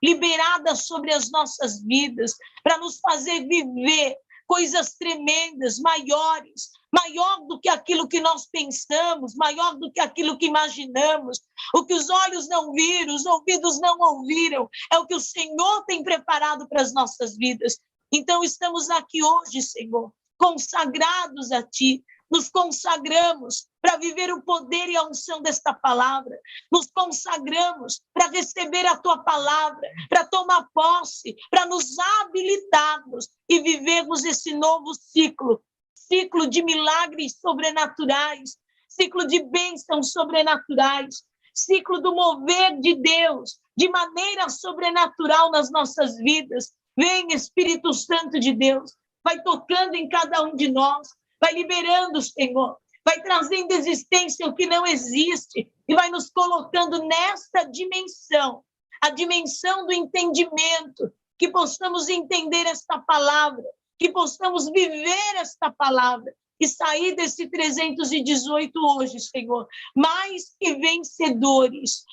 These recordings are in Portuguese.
liberada sobre as nossas vidas, para nos fazer viver coisas tremendas, maiores, maior do que aquilo que nós pensamos, maior do que aquilo que imaginamos. O que os olhos não viram, os ouvidos não ouviram, é o que o Senhor tem preparado para as nossas vidas. Então, estamos aqui hoje, Senhor, consagrados a Ti, nos consagramos para viver o poder e a unção desta palavra, nos consagramos para receber a Tua palavra, para tomar posse, para nos habilitarmos e vivermos esse novo ciclo, ciclo de milagres sobrenaturais, ciclo de bênçãos sobrenaturais, ciclo do mover de Deus de maneira sobrenatural nas nossas vidas. Vem, Espírito Santo de Deus, vai tocando em cada um de nós, vai liberando, Senhor, vai trazendo existência o que não existe e vai nos colocando nesta dimensão, a dimensão do entendimento, que possamos entender esta palavra, que possamos viver esta palavra e sair desse 318 hoje, Senhor, mais que vencedores,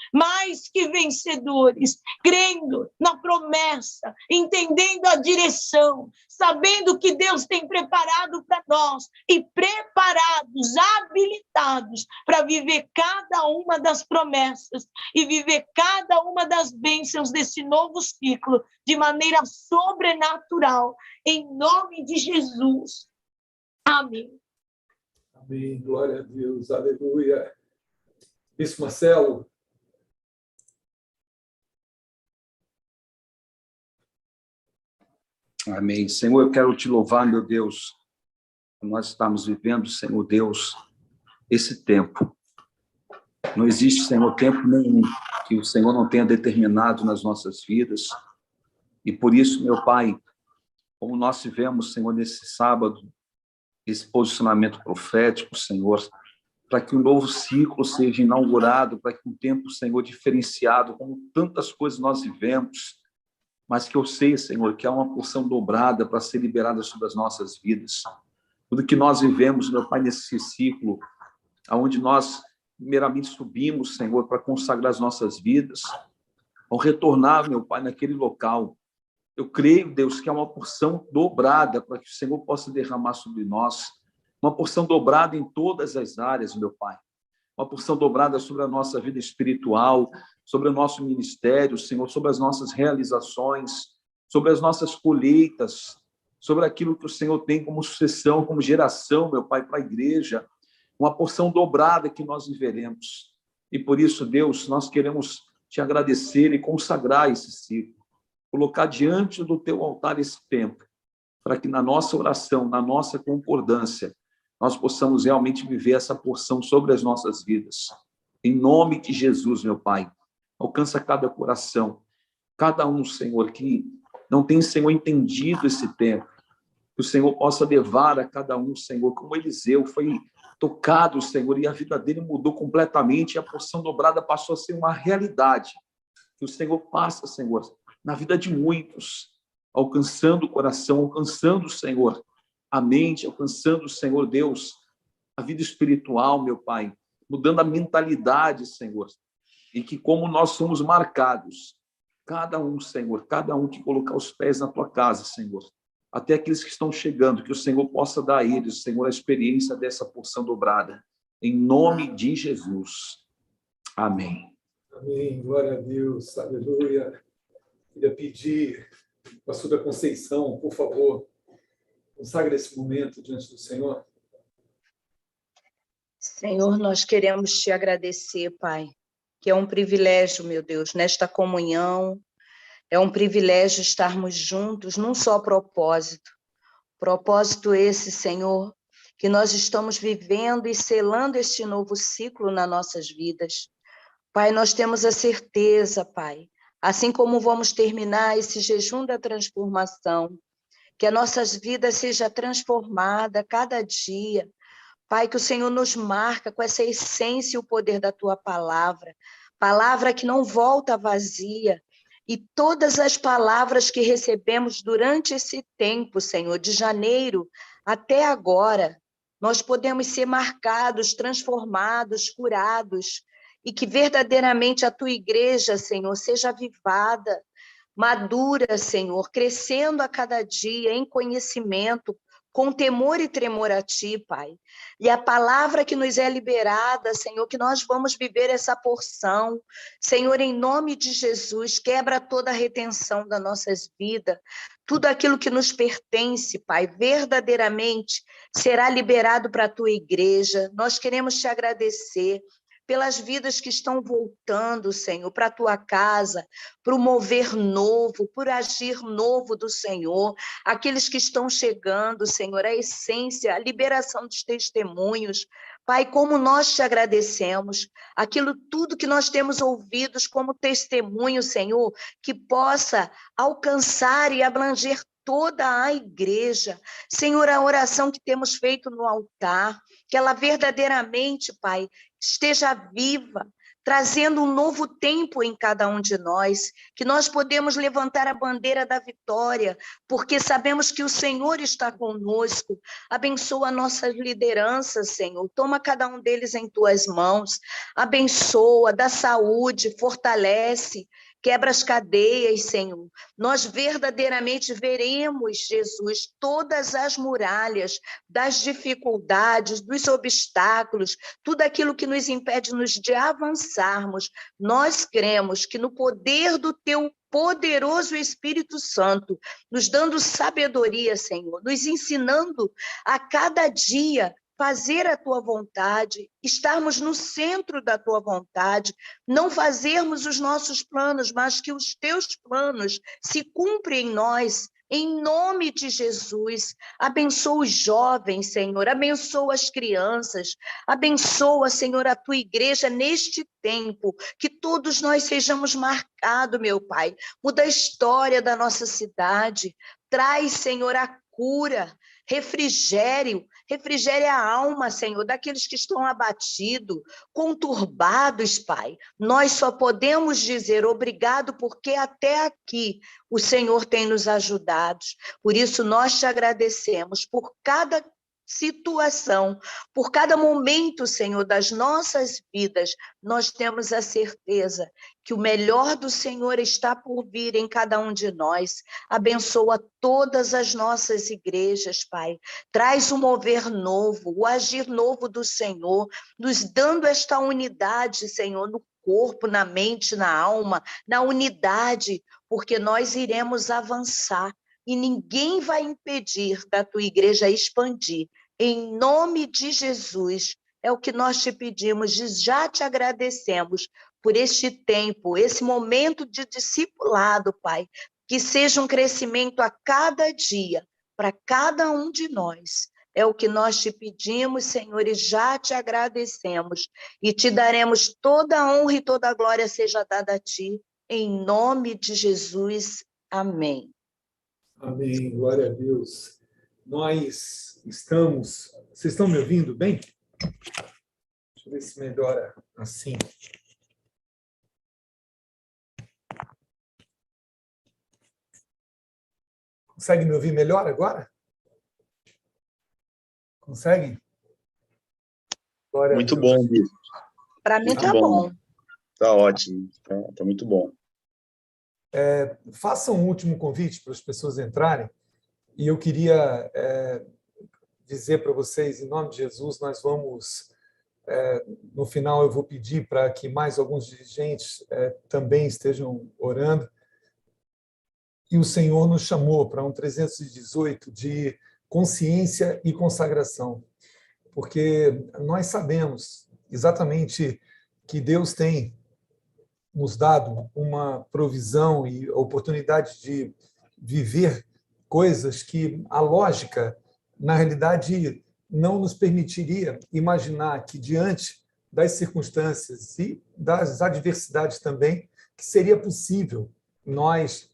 crendo na promessa, entendendo a direção, sabendo que Deus tem preparado para nós e preparados, habilitados para viver cada uma das promessas e viver cada uma das bênçãos desse novo ciclo de maneira sobrenatural, em nome de Jesus. Amém. Amém. Glória a Deus. Aleluia. Bispo Marcelo. Amém. Senhor, eu quero te louvar, meu Deus. Nós estamos vivendo, Senhor Deus, esse tempo. Não existe, Senhor, tempo nenhum que o Senhor não tenha determinado nas nossas vidas. E por isso, meu Pai, como nós tivemos, Senhor, nesse sábado, esse posicionamento profético, Senhor, para que um novo ciclo seja inaugurado, para que um tempo, Senhor, diferenciado, como tantas coisas nós vivemos, mas que eu sei, Senhor, que há uma porção dobrada para ser liberada sobre as nossas vidas. Tudo que nós vivemos, meu Pai, nesse ciclo, onde nós, primeiramente, subimos, Senhor, para consagrar as nossas vidas, ao retornar, meu Pai, naquele local, eu creio, Deus, que é uma porção dobrada para que o Senhor possa derramar sobre nós, uma porção dobrada em todas as áreas, meu Pai, uma porção dobrada sobre a nossa vida espiritual, sobre o nosso ministério, Senhor, sobre as nossas realizações, sobre as nossas colheitas, sobre aquilo que o Senhor tem como sucessão, como geração, meu Pai, para a igreja, uma porção dobrada que nós viveremos. E por isso, Deus, nós queremos te agradecer e consagrar esse ciclo, colocar diante do teu altar esse tempo, para que na nossa oração, na nossa concordância, nós possamos realmente viver essa porção sobre as nossas vidas. Em nome de Jesus, meu Pai, alcança cada coração, cada um, Senhor, que não tem, Senhor, entendido esse tempo, que o Senhor possa levar a cada um, Senhor, como Eliseu foi tocado, Senhor, e a vida dele mudou completamente, e a porção dobrada passou a ser uma realidade. Que o Senhor passa, Senhor, na vida de muitos, alcançando o coração, alcançando, Senhor, a mente, alcançando, Senhor Deus, a vida espiritual, meu Pai, mudando a mentalidade, Senhor, e que como nós somos marcados, cada um, Senhor, cada um que colocar os pés na tua casa, Senhor, até aqueles que estão chegando, que o Senhor possa dar a eles, Senhor, a experiência dessa porção dobrada, em nome de Jesus. Amém. Amém. Glória a Deus. Aleluia. Queria pedir, pastora Conceição, por favor, consagre esse momento diante do Senhor. Senhor, nós queremos te agradecer, Pai, que é um privilégio, meu Deus, nesta comunhão, é um privilégio estarmos juntos num só propósito. Propósito esse, Senhor, que nós estamos vivendo e selando este novo ciclo nas nossas vidas. Pai, nós temos a certeza, Pai, assim como vamos terminar esse jejum da transformação, que a nossa vida seja transformada cada dia. Pai, que o Senhor nos marca com essa essência e o poder da Tua palavra, palavra que não volta vazia, e todas as palavras que recebemos durante esse tempo, Senhor, de janeiro até agora, nós podemos ser marcados, transformados, curados, e que verdadeiramente a Tua igreja, Senhor, seja avivada. madura, Senhor, crescendo a cada dia em conhecimento, com temor e tremor a Ti, Pai. E a palavra que nos é liberada, Senhor, que nós vamos viver essa porção. Senhor, em nome de Jesus, quebra toda a retenção das nossas vidas. Tudo aquilo que nos pertence, Pai, verdadeiramente será liberado para a Tua igreja. Nós queremos Te agradecer pelas vidas que estão voltando, Senhor, para a Tua casa, para o mover novo, por agir novo do Senhor, aqueles que estão chegando, Senhor, a essência, a liberação dos testemunhos. Pai, como nós Te agradecemos, aquilo tudo que nós temos ouvido como testemunho, Senhor, que possa alcançar e abranger toda a igreja. Senhor, a oração que temos feito no altar, que ela verdadeiramente, Pai, esteja viva, trazendo um novo tempo em cada um de nós, que nós podemos levantar a bandeira da vitória, porque sabemos que o Senhor está conosco. Abençoa a nossa liderança, Senhor, toma cada um deles em Tuas mãos, abençoa, dá saúde, fortalece, quebra as cadeias, Senhor. Nós verdadeiramente veremos, Jesus, todas as muralhas das dificuldades, dos obstáculos, tudo aquilo que nos impede de avançarmos. Nós cremos que no poder do Teu poderoso Espírito Santo, nos dando sabedoria, Senhor, nos ensinando a cada dia fazer a Tua vontade, estarmos no centro da Tua vontade, não fazermos os nossos planos, mas que os Teus planos se cumprem em nós, em nome de Jesus. Abençoa os jovens, Senhor, abençoa as crianças, abençoa, Senhor, a Tua igreja neste tempo, que todos nós sejamos marcados, meu Pai. Muda a história da nossa cidade, traz, Senhor, a cura, refrigere a alma, Senhor, daqueles que estão abatidos, conturbados, Pai. Nós só podemos dizer obrigado, porque até aqui o Senhor tem nos ajudado. Por isso, nós Te agradecemos por cada situação, por cada momento, Senhor, das nossas vidas. Nós temos a certeza que o melhor do Senhor está por vir em cada um de nós. Abençoa todas as nossas igrejas, Pai. Traz um mover novo, o agir novo do Senhor, nos dando esta unidade, Senhor, no corpo, na mente, na alma, na unidade, porque nós iremos avançar e ninguém vai impedir da Tua igreja expandir. Em nome de Jesus, é o que nós Te pedimos, e já Te agradecemos por este tempo, esse momento de discipulado, Pai, que seja um crescimento a cada dia, para cada um de nós. É o que nós Te pedimos, Senhor, e já Te agradecemos, e Te daremos toda a honra e toda a glória seja dada a Ti, em nome de Jesus. Amém. Amém, glória a Deus. Nós estamos... Vocês estão me ouvindo bem? Deixa eu ver se melhora assim. Consegue me ouvir melhor agora? Consegue? Glória muito bom, Bispo. Para mim tá bom. Tá ótimo, tá muito bom. Faça um último convite para as pessoas entrarem, e eu queria dizer para vocês, em nome de Jesus, nós vamos, no final eu vou pedir para que mais alguns dirigentes também estejam orando, e o Senhor nos chamou para um 318 de consciência e consagração, porque nós sabemos exatamente que Deus tem nos dado uma provisão e oportunidade de viver coisas que a lógica, na realidade, não nos permitiria imaginar que, diante das circunstâncias e das adversidades também, que seria possível nós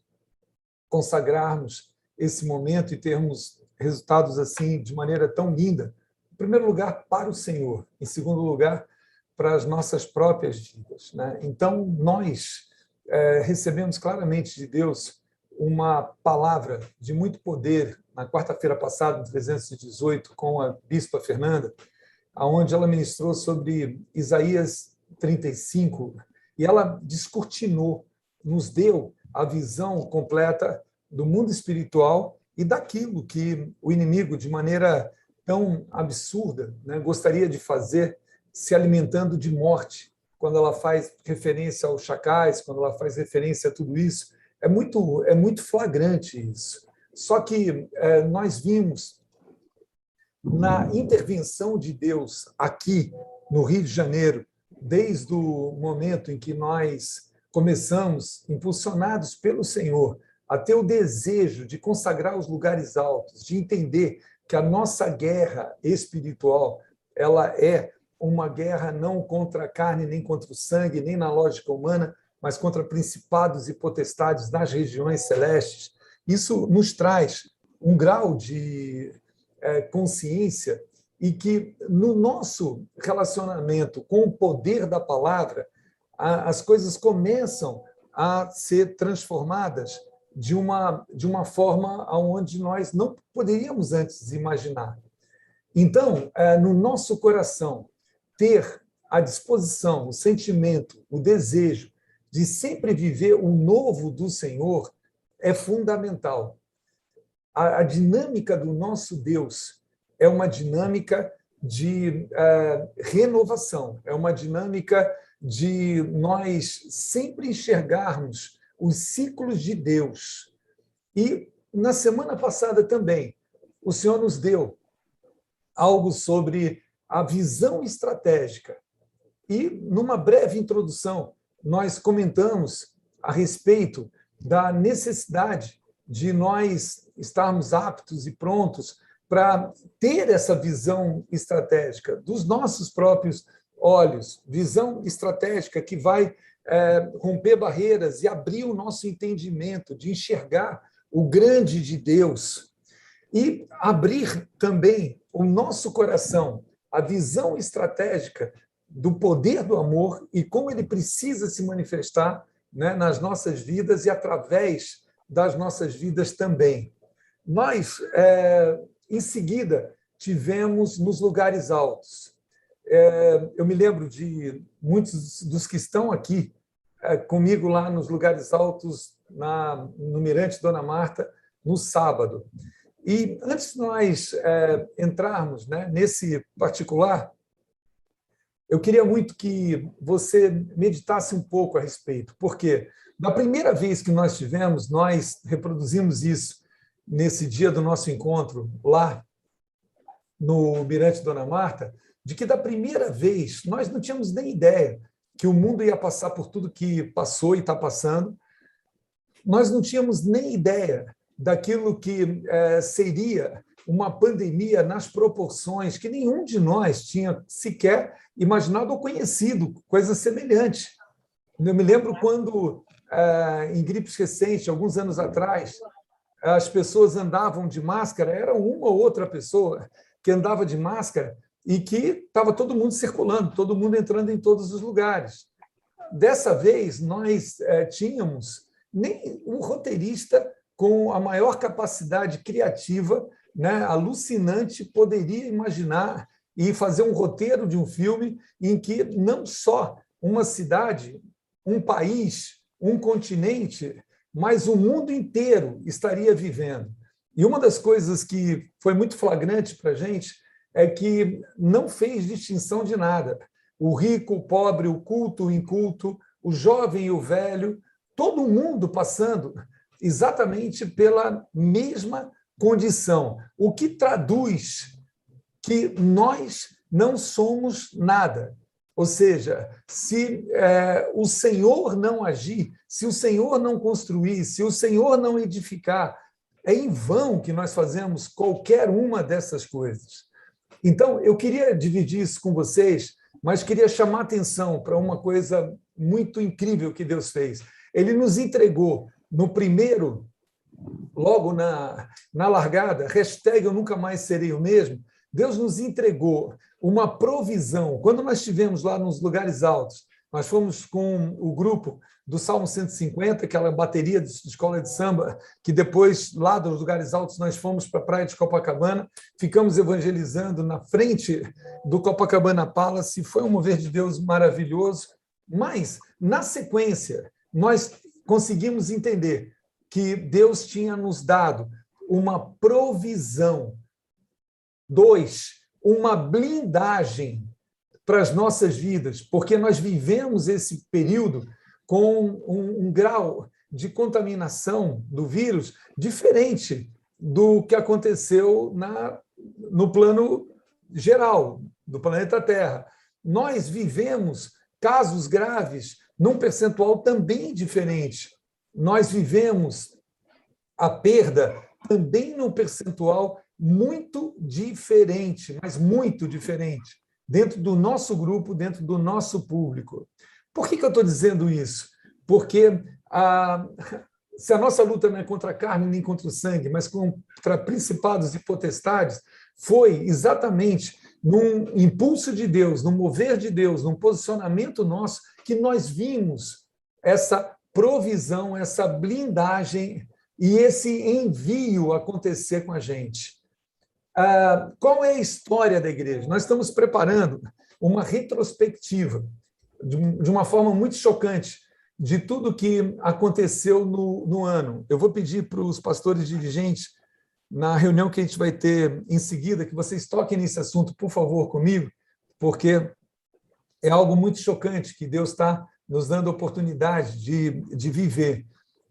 consagrarmos esse momento e termos resultados assim de maneira tão linda. Em primeiro lugar, para o Senhor. Em segundo lugar, para as nossas próprias vidas, né? Então, nós recebemos claramente de Deus uma palavra de muito poder na quarta-feira passada, no 318, com a Bispa Fernanda, onde ela ministrou sobre Isaías 35, e ela descortinou, nos deu a visão completa do mundo espiritual e daquilo que o inimigo, de maneira tão absurda, né, gostaria de fazer, se alimentando de morte, quando ela faz referência aos chacais, quando ela faz referência a tudo isso. É muito flagrante isso. Só que nós vimos na intervenção de Deus aqui no Rio de Janeiro, desde o momento em que nós começamos, impulsionados pelo Senhor, a ter o desejo de consagrar os lugares altos, de entender que a nossa guerra espiritual ela é uma guerra não contra a carne, nem contra o sangue, nem na lógica humana, mas contra principados e potestades nas regiões celestes. Isso nos traz um grau de consciência e que, no nosso relacionamento com o poder da palavra, as coisas começam a ser transformadas de uma forma onde nós não poderíamos antes imaginar. Então, no nosso coração, ter a disposição, o sentimento, o desejo de sempre viver o novo do Senhor é fundamental. A dinâmica do nosso Deus é uma dinâmica de renovação, é uma dinâmica de nós sempre enxergarmos os ciclos de Deus. E, na semana passada também, o Senhor nos deu algo sobre a visão estratégica. E, numa breve introdução, nós comentamos a respeito da necessidade de nós estarmos aptos e prontos para ter essa visão estratégica dos nossos próprios olhos, visão estratégica que vai romper barreiras e abrir o nosso entendimento de enxergar o grande de Deus e abrir também o nosso coração, a visão estratégica do poder do amor e como ele precisa se manifestar, né, nas nossas vidas e através das nossas vidas também. Nós, em seguida, tivemos nos lugares altos. Eu me lembro de muitos dos que estão aqui comigo lá nos lugares altos, no Mirante Dona Marta, no sábado. E antes de nós entrarmos, né, nesse particular, eu queria muito que você meditasse um pouco a respeito, porque da primeira vez que nós tivemos, nós reproduzimos isso nesse dia do nosso encontro lá no Mirante Dona Marta, de que da primeira vez nós não tínhamos nem ideia que o mundo ia passar por tudo que passou e está passando. Nós não tínhamos nem ideia daquilo que seria uma pandemia nas proporções que nenhum de nós tinha sequer imaginado ou conhecido, coisa semelhante. Eu me lembro quando, em gripes recentes, alguns anos atrás, as pessoas andavam de máscara, era uma ou outra pessoa que andava de máscara e que estava todo mundo circulando, todo mundo entrando em todos os lugares. Dessa vez, nós tínhamos nem um roteirista com a maior capacidade criativa, né, alucinante, poderia imaginar e fazer um roteiro de um filme em que não só uma cidade, um país, um continente, mas o mundo inteiro estaria vivendo. E uma das coisas que foi muito flagrante para a gente é que não fez distinção de nada. O rico, o pobre, o culto, o inculto, o jovem e o velho, todo mundo passando exatamente pela mesma condição, o que traduz que nós não somos nada. Ou seja, se o Senhor não agir, se o Senhor não construir, se o Senhor não edificar, é em vão que nós fazemos qualquer uma dessas coisas. Então, eu queria dividir isso com vocês, mas queria chamar atenção para uma coisa muito incrível que Deus fez. Ele nos entregou no primeiro, logo na largada, #eu nunca mais serei o mesmo, Deus nos entregou uma provisão. Quando nós estivemos lá nos lugares altos, nós fomos com o grupo do Salmo 150, aquela bateria de escola de samba, que depois, lá dos lugares altos, nós fomos para a praia de Copacabana, ficamos evangelizando na frente do Copacabana Palace, foi um mover de Deus maravilhoso, mas, na sequência, nós conseguimos entender que Deus tinha nos dado uma provisão. 2, uma blindagem para as nossas vidas, porque nós vivemos esse período com um grau de contaminação do vírus diferente do que aconteceu no plano geral do planeta Terra. Nós vivemos casos graves num percentual também diferente. Nós vivemos a perda também num percentual muito diferente, mas muito diferente, dentro do nosso grupo, dentro do nosso público. Por que eu estou dizendo isso? Porque se a nossa luta não é contra a carne nem contra o sangue, mas contra principados e potestades, foi exatamente num impulso de Deus, num mover de Deus, num posicionamento nosso, que nós vimos essa provisão, essa blindagem e esse envio acontecer com a gente. Qual é a história da igreja? Nós estamos preparando uma retrospectiva, de uma forma muito chocante, de tudo que aconteceu no ano. Eu vou pedir para os pastores dirigentes, na reunião que a gente vai ter em seguida, que vocês toquem nesse assunto, por favor, comigo, porque é algo muito chocante que Deus está nos dando a oportunidade de viver.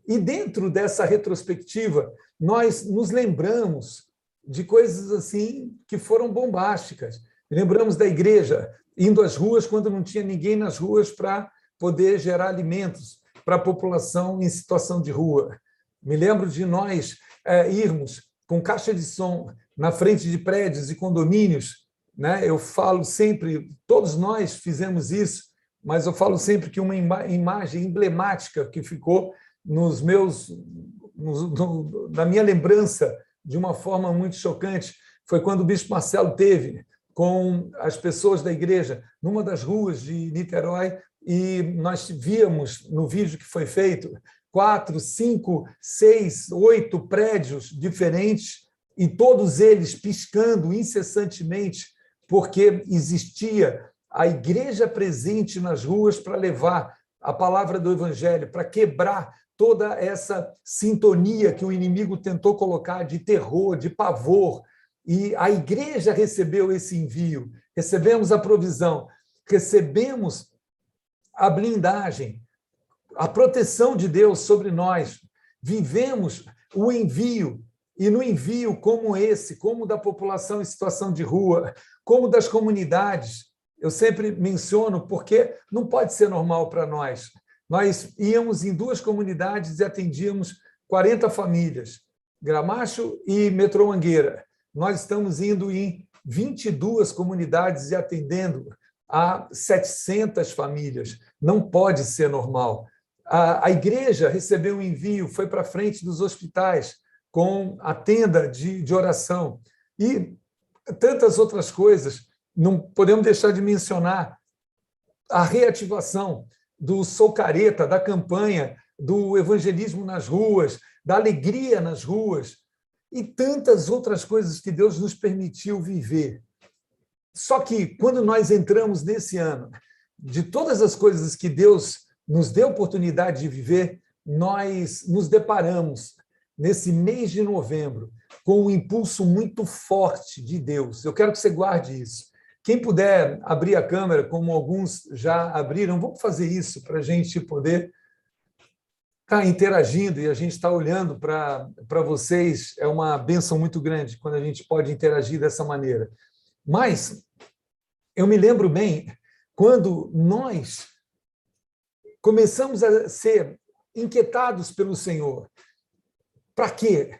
E dentro dessa retrospectiva, nós nos lembramos de coisas assim que foram bombásticas. Lembramos da igreja indo às ruas quando não tinha ninguém nas ruas para poder gerar alimentos para a população em situação de rua. Me lembro de nós irmos com caixa de som na frente de prédios e condomínios, né? Eu falo sempre, todos nós fizemos isso, mas eu falo sempre que uma imagem emblemática que ficou na minha lembrança de uma forma muito chocante foi quando o bispo Marcelo teve com as pessoas da igreja numa das ruas de Niterói, e nós víamos no vídeo que foi feito 4, 5, 6, 8 prédios diferentes, e todos eles piscando incessantemente, porque existia a igreja presente nas ruas para levar a palavra do evangelho, para quebrar toda essa sintonia que o inimigo tentou colocar de terror, de pavor. E a igreja recebeu esse envio, recebemos a provisão, recebemos a blindagem, a proteção de Deus sobre nós, vivemos o envio, e no envio como esse, como da população em situação de rua, como das comunidades, eu sempre menciono porque não pode ser normal para nós. Nós íamos em 2 comunidades e atendíamos 40 famílias, Gramacho e Metrô Mangueira. Nós estamos indo em 22 comunidades e atendendo a 700 famílias. Não pode ser normal. A igreja recebeu um envio, foi para frente dos hospitais com a tenda de oração e tantas outras coisas. Não podemos deixar de mencionar a reativação do Sou Careta, da campanha, do evangelismo nas ruas, da alegria nas ruas e tantas outras coisas que Deus nos permitiu viver. Só que, quando nós entramos nesse ano, de todas as coisas que Deus nos deu oportunidade de viver, nós nos deparamos, nesse mês de novembro, com um impulso muito forte de Deus. Eu quero que você guarde isso. Quem puder abrir a câmera, como alguns já abriram, vamos fazer isso para a gente poder estar interagindo e a gente está olhando para vocês. É uma bênção muito grande quando a gente pode interagir dessa maneira. Mas eu me lembro bem quando nós começamos a ser inquietados pelo Senhor. Para quê?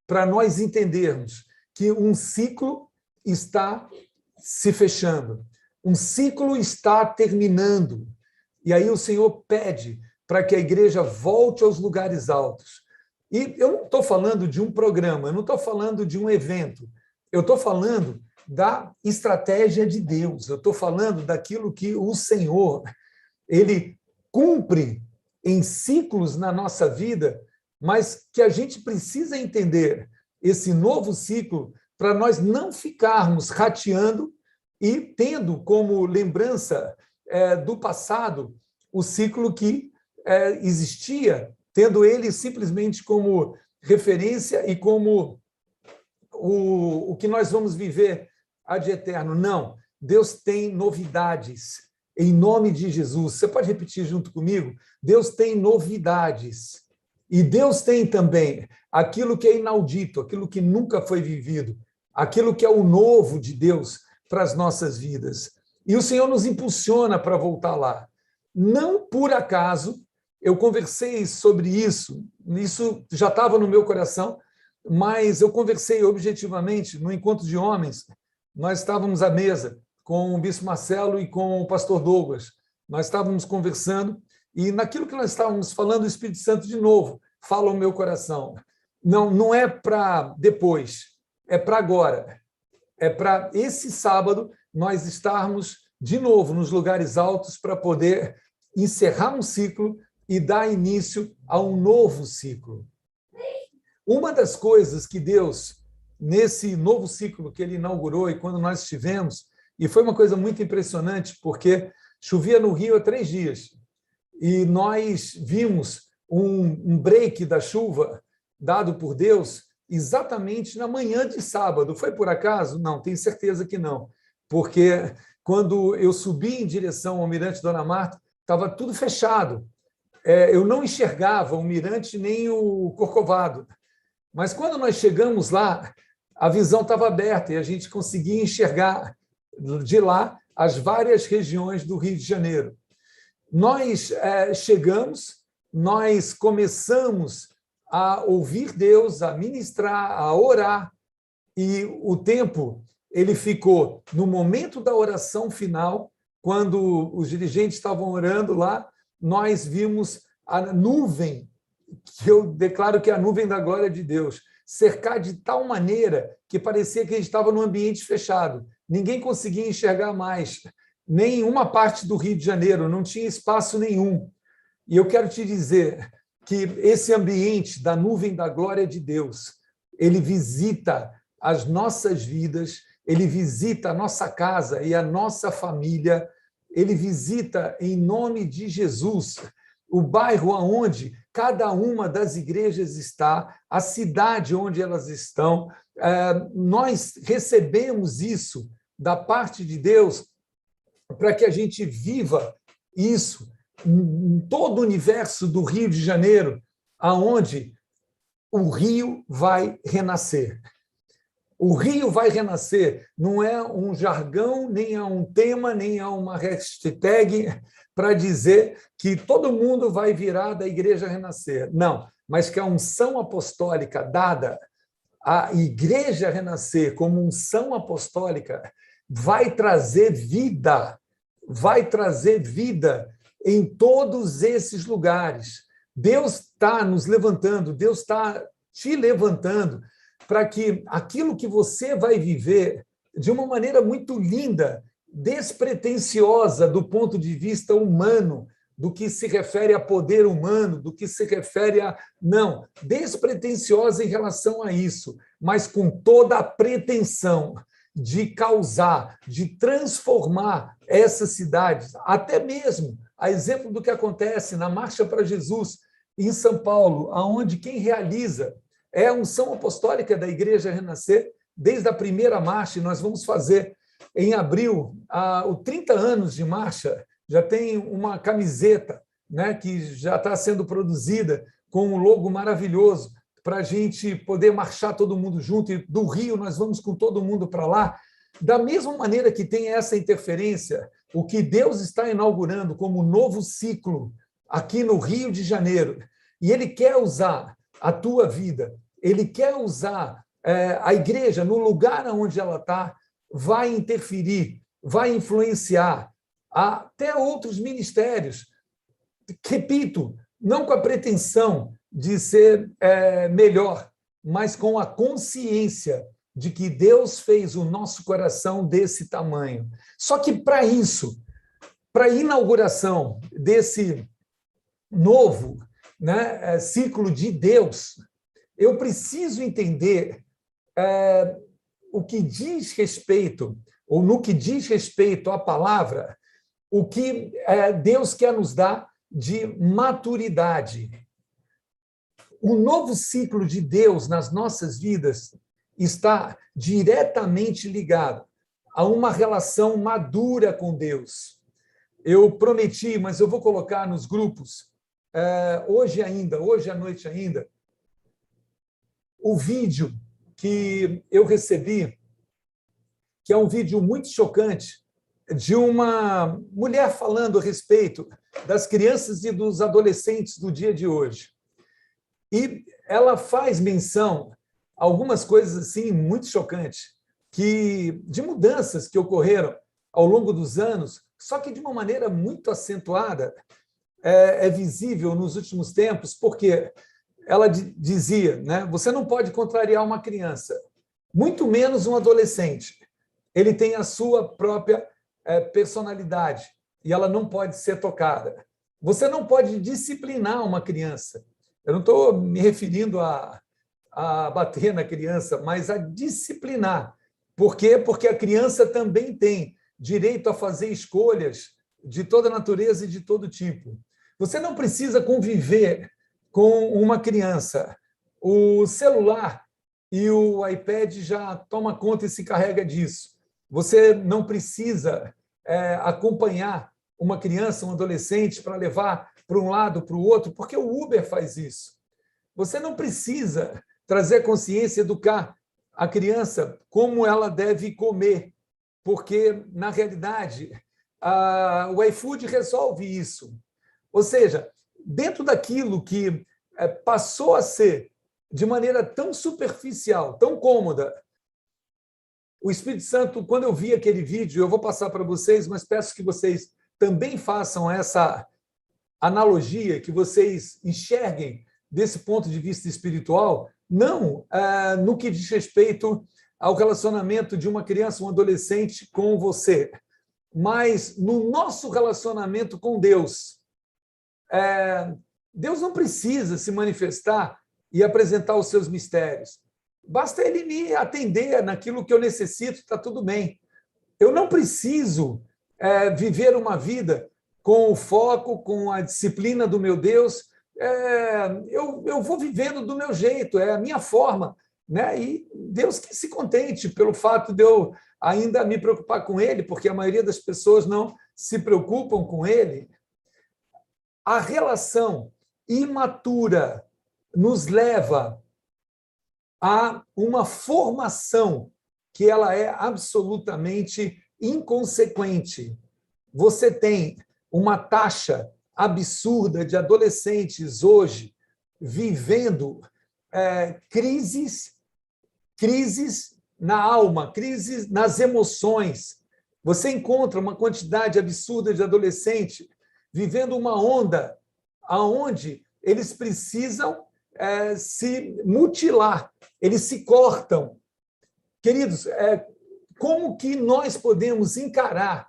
Para nós entendermos que um ciclo está se fechando, um ciclo está terminando. E aí o Senhor pede para que a igreja volte aos lugares altos. E eu não estou falando de um programa, eu não estou falando de um evento, eu estou falando da estratégia de Deus, eu estou falando daquilo que o Senhor, ele cumpre em ciclos na nossa vida, mas que a gente precisa entender esse novo ciclo para nós não ficarmos rateando e tendo como lembrança do passado o ciclo que existia tendo ele simplesmente como referência e como o que nós vamos viver ad eterno. Não, Deus tem novidades, em nome de Jesus. Você pode repetir junto comigo? Deus tem novidades. E Deus tem também aquilo que é inaudito, aquilo que nunca foi vivido, aquilo que é o novo de Deus para as nossas vidas. E o Senhor nos impulsiona para voltar lá. Não por acaso, eu conversei sobre isso já estava no meu coração, mas eu conversei objetivamente no encontro de homens. Nós estávamos à mesa com o Bispo Marcelo e com o Pastor Douglas. Nós estávamos conversando e naquilo que nós estávamos falando, o Espírito Santo de novo fala ao meu coração. Não é para depois, é para agora. É para esse sábado nós estarmos de novo nos lugares altos para poder encerrar um ciclo e dar início a um novo ciclo. Uma das coisas que Deus, nesse novo ciclo que Ele inaugurou e quando nós estivemos, e foi uma coisa muito impressionante, porque chovia no Rio há 3 dias, e nós vimos um break da chuva dado por Deus exatamente na manhã de sábado. Foi por acaso? Não, tenho certeza que não, porque quando eu subi em direção ao Mirante Dona Marta, estava tudo fechado. Eu não enxergava o mirante nem o Corcovado. Mas quando nós chegamos lá, a visão estava aberta e a gente conseguia enxergar de lá as várias regiões do Rio de Janeiro. Nós chegamos, nós começamos a ouvir Deus, a ministrar, a orar, e o tempo ele ficou no momento da oração final, quando os dirigentes estavam orando lá, nós vimos a nuvem, que eu declaro que é a nuvem da glória de Deus, cercar de tal maneira que parecia que a gente estava num ambiente fechado. Ninguém conseguia enxergar mais, nem uma parte do Rio de Janeiro, não tinha espaço nenhum. E eu quero te dizer que esse ambiente da nuvem da glória de Deus, ele visita as nossas vidas, ele visita a nossa casa e a nossa família, ele visita, em nome de Jesus, o bairro onde cada uma das igrejas está, a cidade onde elas estão. Nós recebemos isso da parte de Deus para que a gente viva isso em todo o universo do Rio de Janeiro, aonde o Rio vai renascer. O Rio vai renascer não é um jargão, nem é um tema, nem é uma hashtag para dizer que todo mundo vai virar da Igreja Renascer. Não, mas que a unção apostólica dada à Igreja Renascer como unção apostólica vai trazer vida em todos esses lugares. Deus está nos levantando, Deus está te levantando para que aquilo que você vai viver de uma maneira muito linda, despretensiosa do ponto de vista humano, do que se refere a poder humano, do que se refere a... Não, despretensiosa em relação a isso, mas com toda a pretensão de causar, de transformar essas cidades, até mesmo a exemplo do que acontece na Marcha para Jesus, em São Paulo, onde quem realiza é a unção apostólica da Igreja Renascer, desde a primeira marcha, e nós vamos fazer em abril os 30 anos de marcha. Já tem uma camiseta, né, que já está sendo produzida com um logo maravilhoso para a gente poder marchar todo mundo junto, e do Rio nós vamos com todo mundo para lá. Da mesma maneira que tem essa interferência, o que Deus está inaugurando como novo ciclo aqui no Rio de Janeiro, e Ele quer usar a tua vida, Ele quer usar a igreja no lugar onde ela está, vai interferir, vai influenciar até outros ministérios. Repito, não com a pretensão de ser melhor, mas com a consciência de que Deus fez o nosso coração desse tamanho. Só que para isso, para a inauguração desse novo, né, ciclo de Deus, eu preciso entender o que diz respeito, ou no que diz respeito à palavra, o que Deus quer nos dar de maturidade. o novo ciclo de Deus nas nossas vidas está diretamente ligado a uma relação madura com Deus. Eu prometi, mas eu vou colocar nos grupos, hoje à noite ainda, o vídeo que eu recebi, que é um vídeo muito chocante, de uma mulher falando a respeito das crianças e dos adolescentes do dia de hoje. E ela faz menção a algumas coisas assim muito chocantes, de mudanças que ocorreram ao longo dos anos, só que de uma maneira muito acentuada, é visível nos últimos tempos, porque ela dizia, né, você não pode contrariar uma criança, muito menos um adolescente. Ele tem a sua própria personalidade e ela não pode ser tocada. Você não pode disciplinar uma criança. Eu não estou me referindo a bater na criança, mas a disciplinar. Por quê? Porque a criança também tem direito a fazer escolhas de toda natureza e de todo tipo. Você não precisa conviver com uma criança. O celular e o iPad já toma conta e se carrega disso. Você não precisa acompanhar uma criança, um adolescente, para levar para um lado, para o outro, porque o Uber faz isso. Você não precisa trazer consciência, educar a criança como ela deve comer, porque, na realidade, o iFood resolve isso. Ou seja, dentro daquilo que passou a ser de maneira tão superficial, tão cômoda, o Espírito Santo, quando eu vi aquele vídeo, eu vou passar para vocês, mas peço que vocês também façam essa analogia, que vocês enxerguem desse ponto de vista espiritual, não no que diz respeito ao relacionamento de uma criança, um adolescente com você, mas no nosso relacionamento com Deus. Deus não precisa se manifestar e apresentar os seus mistérios. Basta Ele me atender naquilo que eu necessito, está tudo bem. Eu não preciso viver uma vida com o foco, com a disciplina do meu Deus. Eu vou vivendo do meu jeito, é a minha forma, né? E Deus que se contente pelo fato de eu ainda me preocupar com Ele, porque a maioria das pessoas não se preocupam com Ele. A relação imatura nos leva a uma formação que ela é absolutamente inconsequente. Você tem uma taxa absurda de adolescentes hoje vivendo crises na alma, crises nas emoções. Você encontra uma quantidade absurda de adolescentes vivendo uma onda onde eles precisam se mutilar, eles se cortam. Queridos, como que nós podemos encarar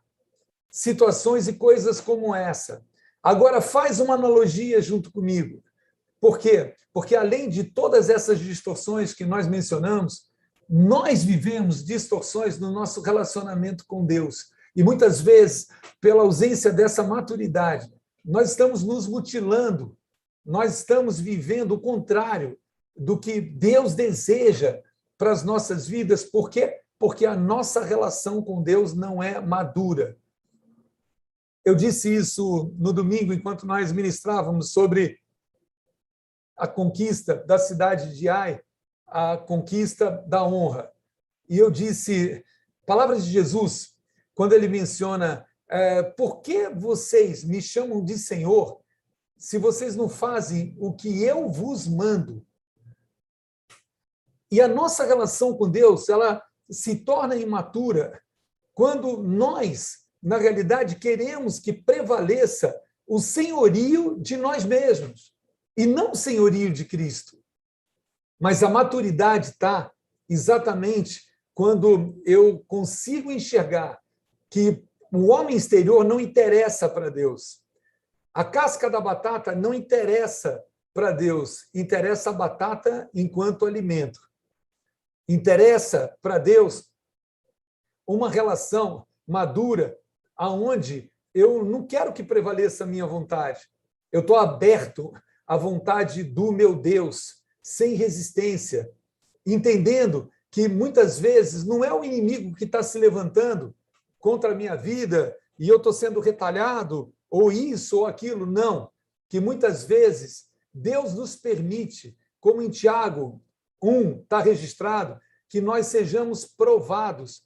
situações e coisas como essa? Agora, faz uma analogia junto comigo. Por quê? Porque, além de todas essas distorções que nós mencionamos, nós vivemos distorções no nosso relacionamento com Deus. E, muitas vezes, pela ausência dessa maturidade, nós estamos nos mutilando, nós estamos vivendo o contrário do que Deus deseja para as nossas vidas. Por quê? Porque a nossa relação com Deus não é madura. Eu disse isso no domingo, enquanto nós ministrávamos sobre a conquista da cidade de Ai, a conquista da honra. E eu disse, palavras de Jesus, quando ele menciona, por que vocês me chamam de Senhor, se vocês não fazem o que eu vos mando? E a nossa relação com Deus, ela se torna imatura quando nós, na realidade, queremos que prevaleça o senhorio de nós mesmos, e não o senhorio de Cristo. Mas a maturidade está exatamente quando eu consigo enxergar que o homem exterior não interessa para Deus. A casca da batata não interessa para Deus, interessa a batata enquanto alimento. Interessa para Deus uma relação madura aonde eu não quero que prevaleça a minha vontade. Eu estou aberto a vontade do meu Deus, sem resistência, entendendo que muitas vezes não é o inimigo que está se levantando contra a minha vida e eu estou sendo retalhado, ou isso ou aquilo, não. Que muitas vezes Deus nos permite, como em Tiago 1 está registrado, que nós sejamos provados.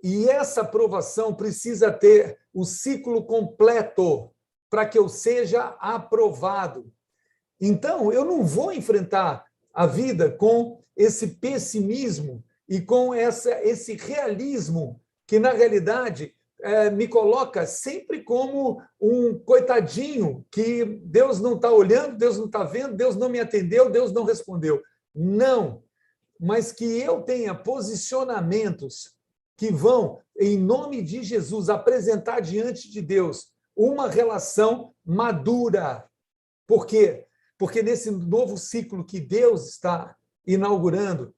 E essa aprovação precisa ter o ciclo completo para que eu seja aprovado. Então, eu não vou enfrentar a vida com esse pessimismo e com esse realismo que, na realidade, me coloca sempre como um coitadinho que Deus não está olhando, Deus não está vendo, Deus não me atendeu, Deus não respondeu. Não, mas que eu tenha posicionamentos que vão, em nome de Jesus, apresentar diante de Deus uma relação madura. Por quê? Porque nesse novo ciclo que Deus está inaugurando,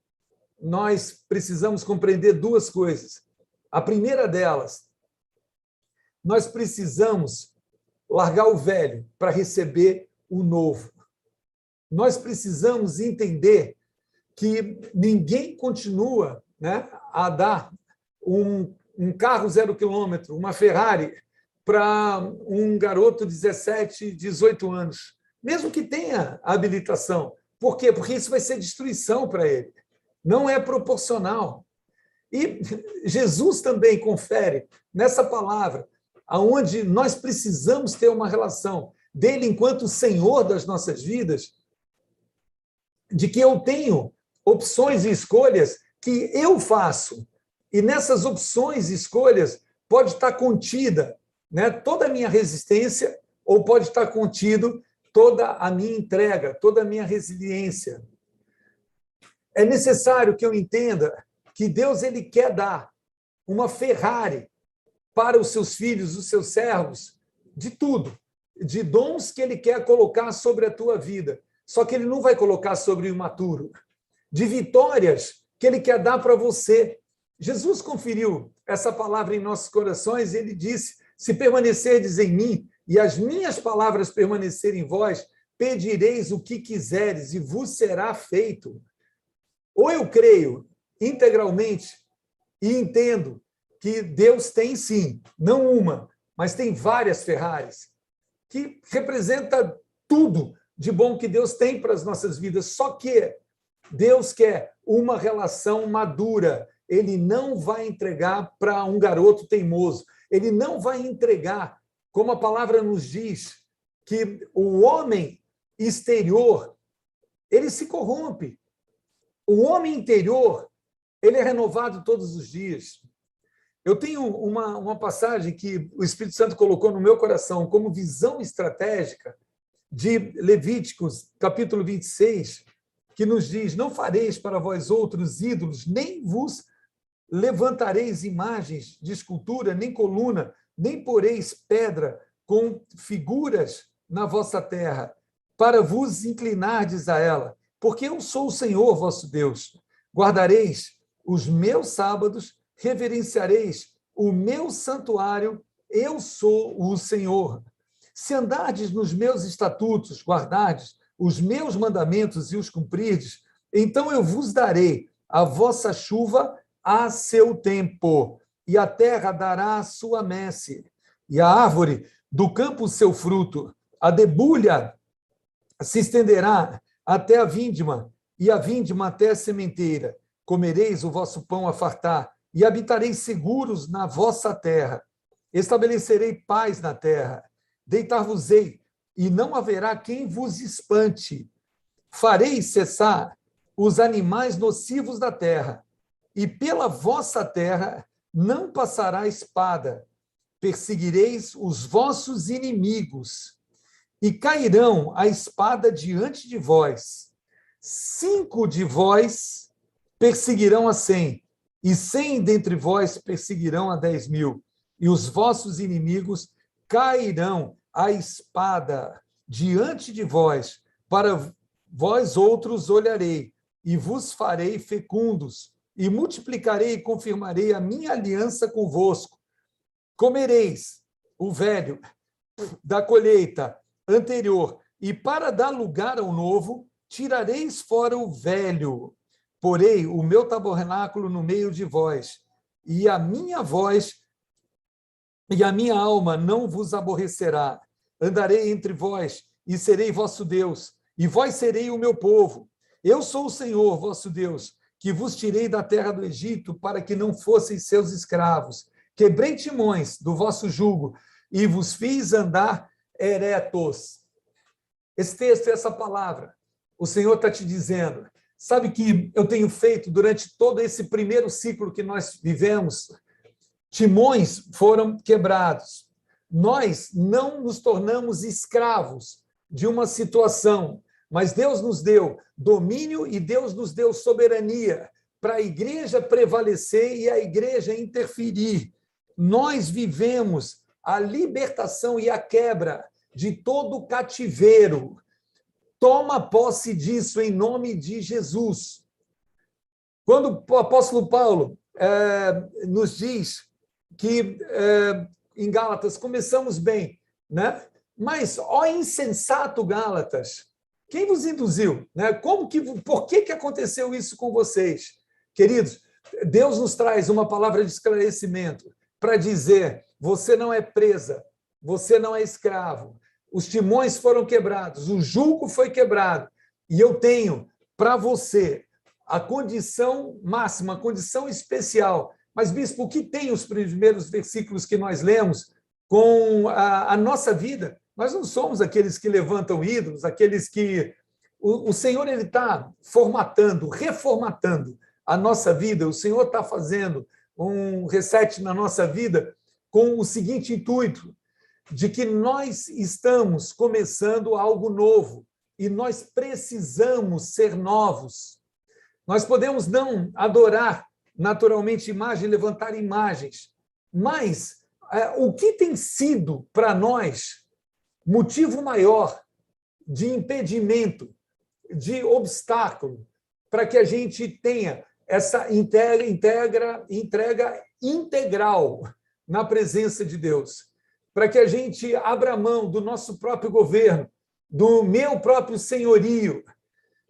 nós precisamos compreender duas coisas. A primeira delas, nós precisamos largar o velho para receber o novo. Nós precisamos entender que ninguém continua, né, a dar um carro 0 quilômetro, uma Ferrari, para um garoto de 17, 18 anos, mesmo que tenha habilitação. Por quê? Porque isso vai ser destruição para ele. Não é proporcional. E Jesus também confere nessa palavra, aonde nós precisamos ter uma relação dele enquanto Senhor das nossas vidas, de que eu tenho opções e escolhas que eu faço. E nessas opções e escolhas pode estar contida, né, toda a minha resistência, ou pode estar contido toda a minha entrega, toda a minha resiliência. É necessário que eu entenda que Deus ele quer dar uma Ferrari para os seus filhos, os seus servos, de tudo, de dons que ele quer colocar sobre a tua vida. Só que ele não vai colocar sobre o imaturo, de vitórias que ele quer dar para você. Jesus conferiu essa palavra em nossos corações e ele disse: se permanecerdes em mim e as minhas palavras permanecerem em vós, pedireis o que quiseres e vos será feito. Ou eu creio integralmente e entendo que Deus tem, sim, não uma, mas tem várias Ferraris, que representa tudo de bom que Deus tem para as nossas vidas. Só que Deus quer uma relação madura. Ele não vai entregar para um garoto teimoso. Ele não vai entregar, como a palavra nos diz, que o homem exterior, ele se corrompe. O homem interior, ele é renovado todos os dias. Eu tenho uma passagem que o Espírito Santo colocou no meu coração como visão estratégica de Levíticos, capítulo 26, que nos diz: não fareis para vós outros ídolos, nem vos levantareis imagens de escultura, nem coluna, nem poreis pedra com figuras na vossa terra, para vos inclinardes a ela, porque eu sou o Senhor vosso Deus. Guardareis os meus sábados, reverenciareis o meu santuário, eu sou o Senhor. Se andardes nos meus estatutos, guardardes os meus mandamentos e os cumprirdes, então eu vos darei a vossa chuva a seu tempo, e a terra dará a sua messe, e a árvore do campo o seu fruto, a debulha se estenderá até a vindima, e a vindima até a sementeira. Comereis o vosso pão a fartar, e habitareis seguros na vossa terra. Estabelecerei paz na terra. Deitar-vos-ei, e não haverá quem vos espante. Farei cessar os animais nocivos da terra, e pela vossa terra não passará espada. Perseguireis os vossos inimigos, e cairão a espada diante de vós. 5 de vós perseguirão a 100, e 100 dentre vós perseguirão a 10.000, e os vossos inimigos cairão a espada diante de vós. Para vós outros olharei, e vos farei fecundos, e multiplicarei e confirmarei a minha aliança convosco. Comereis o velho da colheita anterior, e para dar lugar ao novo, tirareis fora o velho. Porei o meu tabernáculo no meio de vós, e a minha voz e a minha alma não vos aborrecerá. Andarei entre vós, e serei vosso Deus, e vós serei o meu povo. Eu sou o Senhor, vosso Deus, que vos tirei da terra do Egito, para que não fosseis seus escravos. Quebrei timões do vosso jugo, e vos fiz andar eretos. Esse texto, essa palavra, o Senhor está te dizendo. Sabe que eu tenho feito durante todo esse primeiro ciclo que nós vivemos? Timões foram quebrados. Nós não nos tornamos escravos de uma situação, mas Deus nos deu domínio e Deus nos deu soberania para a igreja prevalecer e a igreja interferir. Nós vivemos a libertação e a quebra de todo o cativeiro. Toma posse disso em nome de Jesus. Quando o apóstolo Paulo nos diz que em Gálatas começamos bem, né? Mas, ó insensato Gálatas, quem vos induziu? Né? Por que aconteceu isso com vocês? Queridos, Deus nos traz uma palavra de esclarecimento para dizer, você não é presa, você não é escravo, os timões foram quebrados, o jugo foi quebrado, e eu tenho para você a condição máxima, a condição especial. Mas, bispo, o que tem os primeiros versículos que nós lemos com a nossa vida? Nós não somos aqueles que levantam ídolos, aqueles que... O Senhor ele está formatando, reformatando a nossa vida, o Senhor está fazendo um reset na nossa vida com o seguinte intuito, de que nós estamos começando algo novo e nós precisamos ser novos. Nós podemos não adorar naturalmente imagem, levantar imagens, mas o que tem sido para nós motivo maior de impedimento, de obstáculo, para que a gente tenha essa entrega integral na presença de Deus, para que a gente abra mão do nosso próprio governo, do meu próprio senhorio,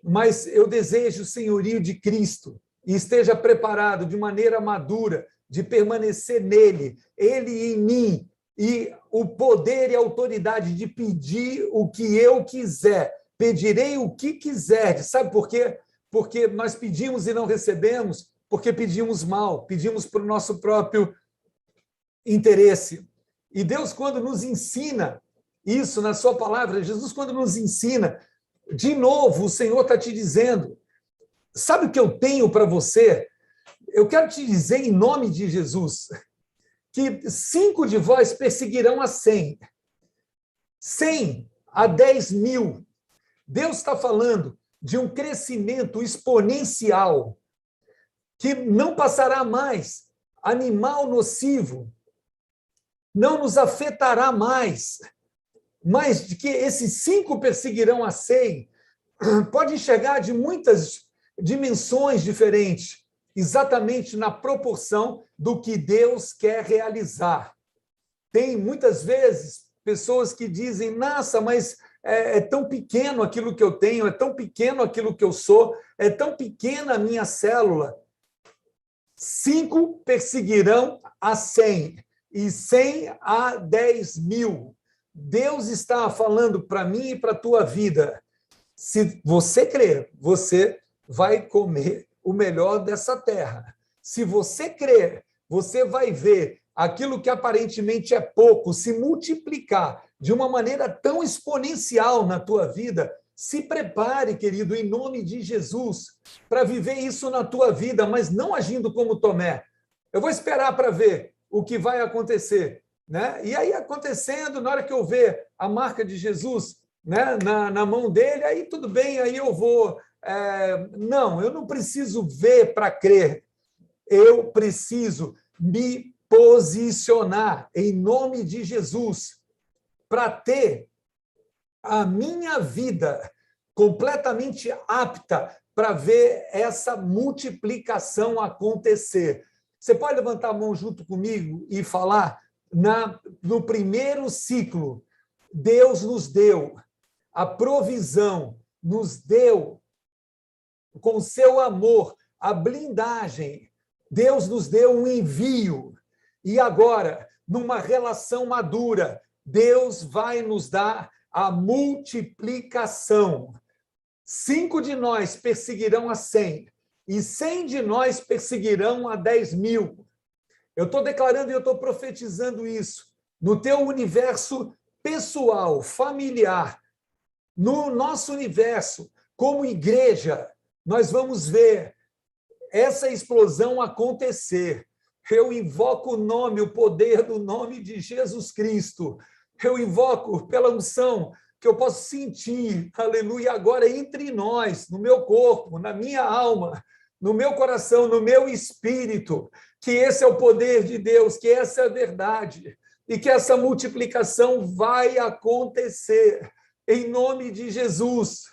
mas eu desejo o senhorio de Cristo e esteja preparado de maneira madura de permanecer nele, ele em mim, e o poder e a autoridade de pedir o que eu quiser. Pedirei o que quiser. Sabe por quê? Porque nós pedimos e não recebemos, porque pedimos mal, pedimos para o nosso próprio interesse. E Deus, quando nos ensina isso na sua palavra, Jesus, quando nos ensina, de novo, o Senhor está te dizendo, sabe o que eu tenho para você? Eu quero te dizer, em nome de Jesus, que 5 de vós perseguirão a 100, 100 a 10 mil. Deus está falando de um crescimento exponencial que não passará mais. Animal nocivo não nos afetará mais. Mas de que esses 5 perseguirão a 100, pode chegar de muitas dimensões diferentes, exatamente na proporção do que Deus quer realizar. Tem, muitas vezes, pessoas que dizem, nossa, mas é tão pequeno aquilo que eu tenho, é tão pequeno aquilo que eu sou, é tão pequena a minha célula. 5 perseguirão a 100, e 100 a 10 mil. Deus está falando para mim e para a tua vida. Se você crer, você vai comer o melhor dessa terra. Se você crer, você vai ver aquilo que aparentemente é pouco se multiplicar de uma maneira tão exponencial na tua vida. Se prepare, querido, em nome de Jesus, para viver isso na tua vida, mas não agindo como Tomé. Eu vou esperar para ver o que vai acontecer, né? E aí, acontecendo, na hora que eu ver a marca de Jesus, né, na mão dele, aí tudo bem, aí eu vou... Não, eu não preciso ver para crer, eu preciso me posicionar em nome de Jesus para ter a minha vida completamente apta para ver essa multiplicação acontecer. Você pode levantar a mão junto comigo e falar, no primeiro ciclo, Deus nos deu a provisão, nos deu, com o seu amor, a blindagem. Deus nos deu um envio. E agora, numa relação madura, Deus vai nos dar a multiplicação. 5 de nós perseguirão a 100, e 100 de nós perseguirão a 10.000. Eu estou declarando e eu estou profetizando isso no teu universo pessoal, familiar, no nosso universo, como igreja. Nós vamos ver essa explosão acontecer. Eu invoco o nome, o poder do nome de Jesus Cristo. Eu invoco pela unção que eu posso sentir, aleluia, agora entre nós, no meu corpo, na minha alma, no meu coração, no meu espírito, que esse é o poder de Deus, que essa é a verdade, e que essa multiplicação vai acontecer, em nome de Jesus.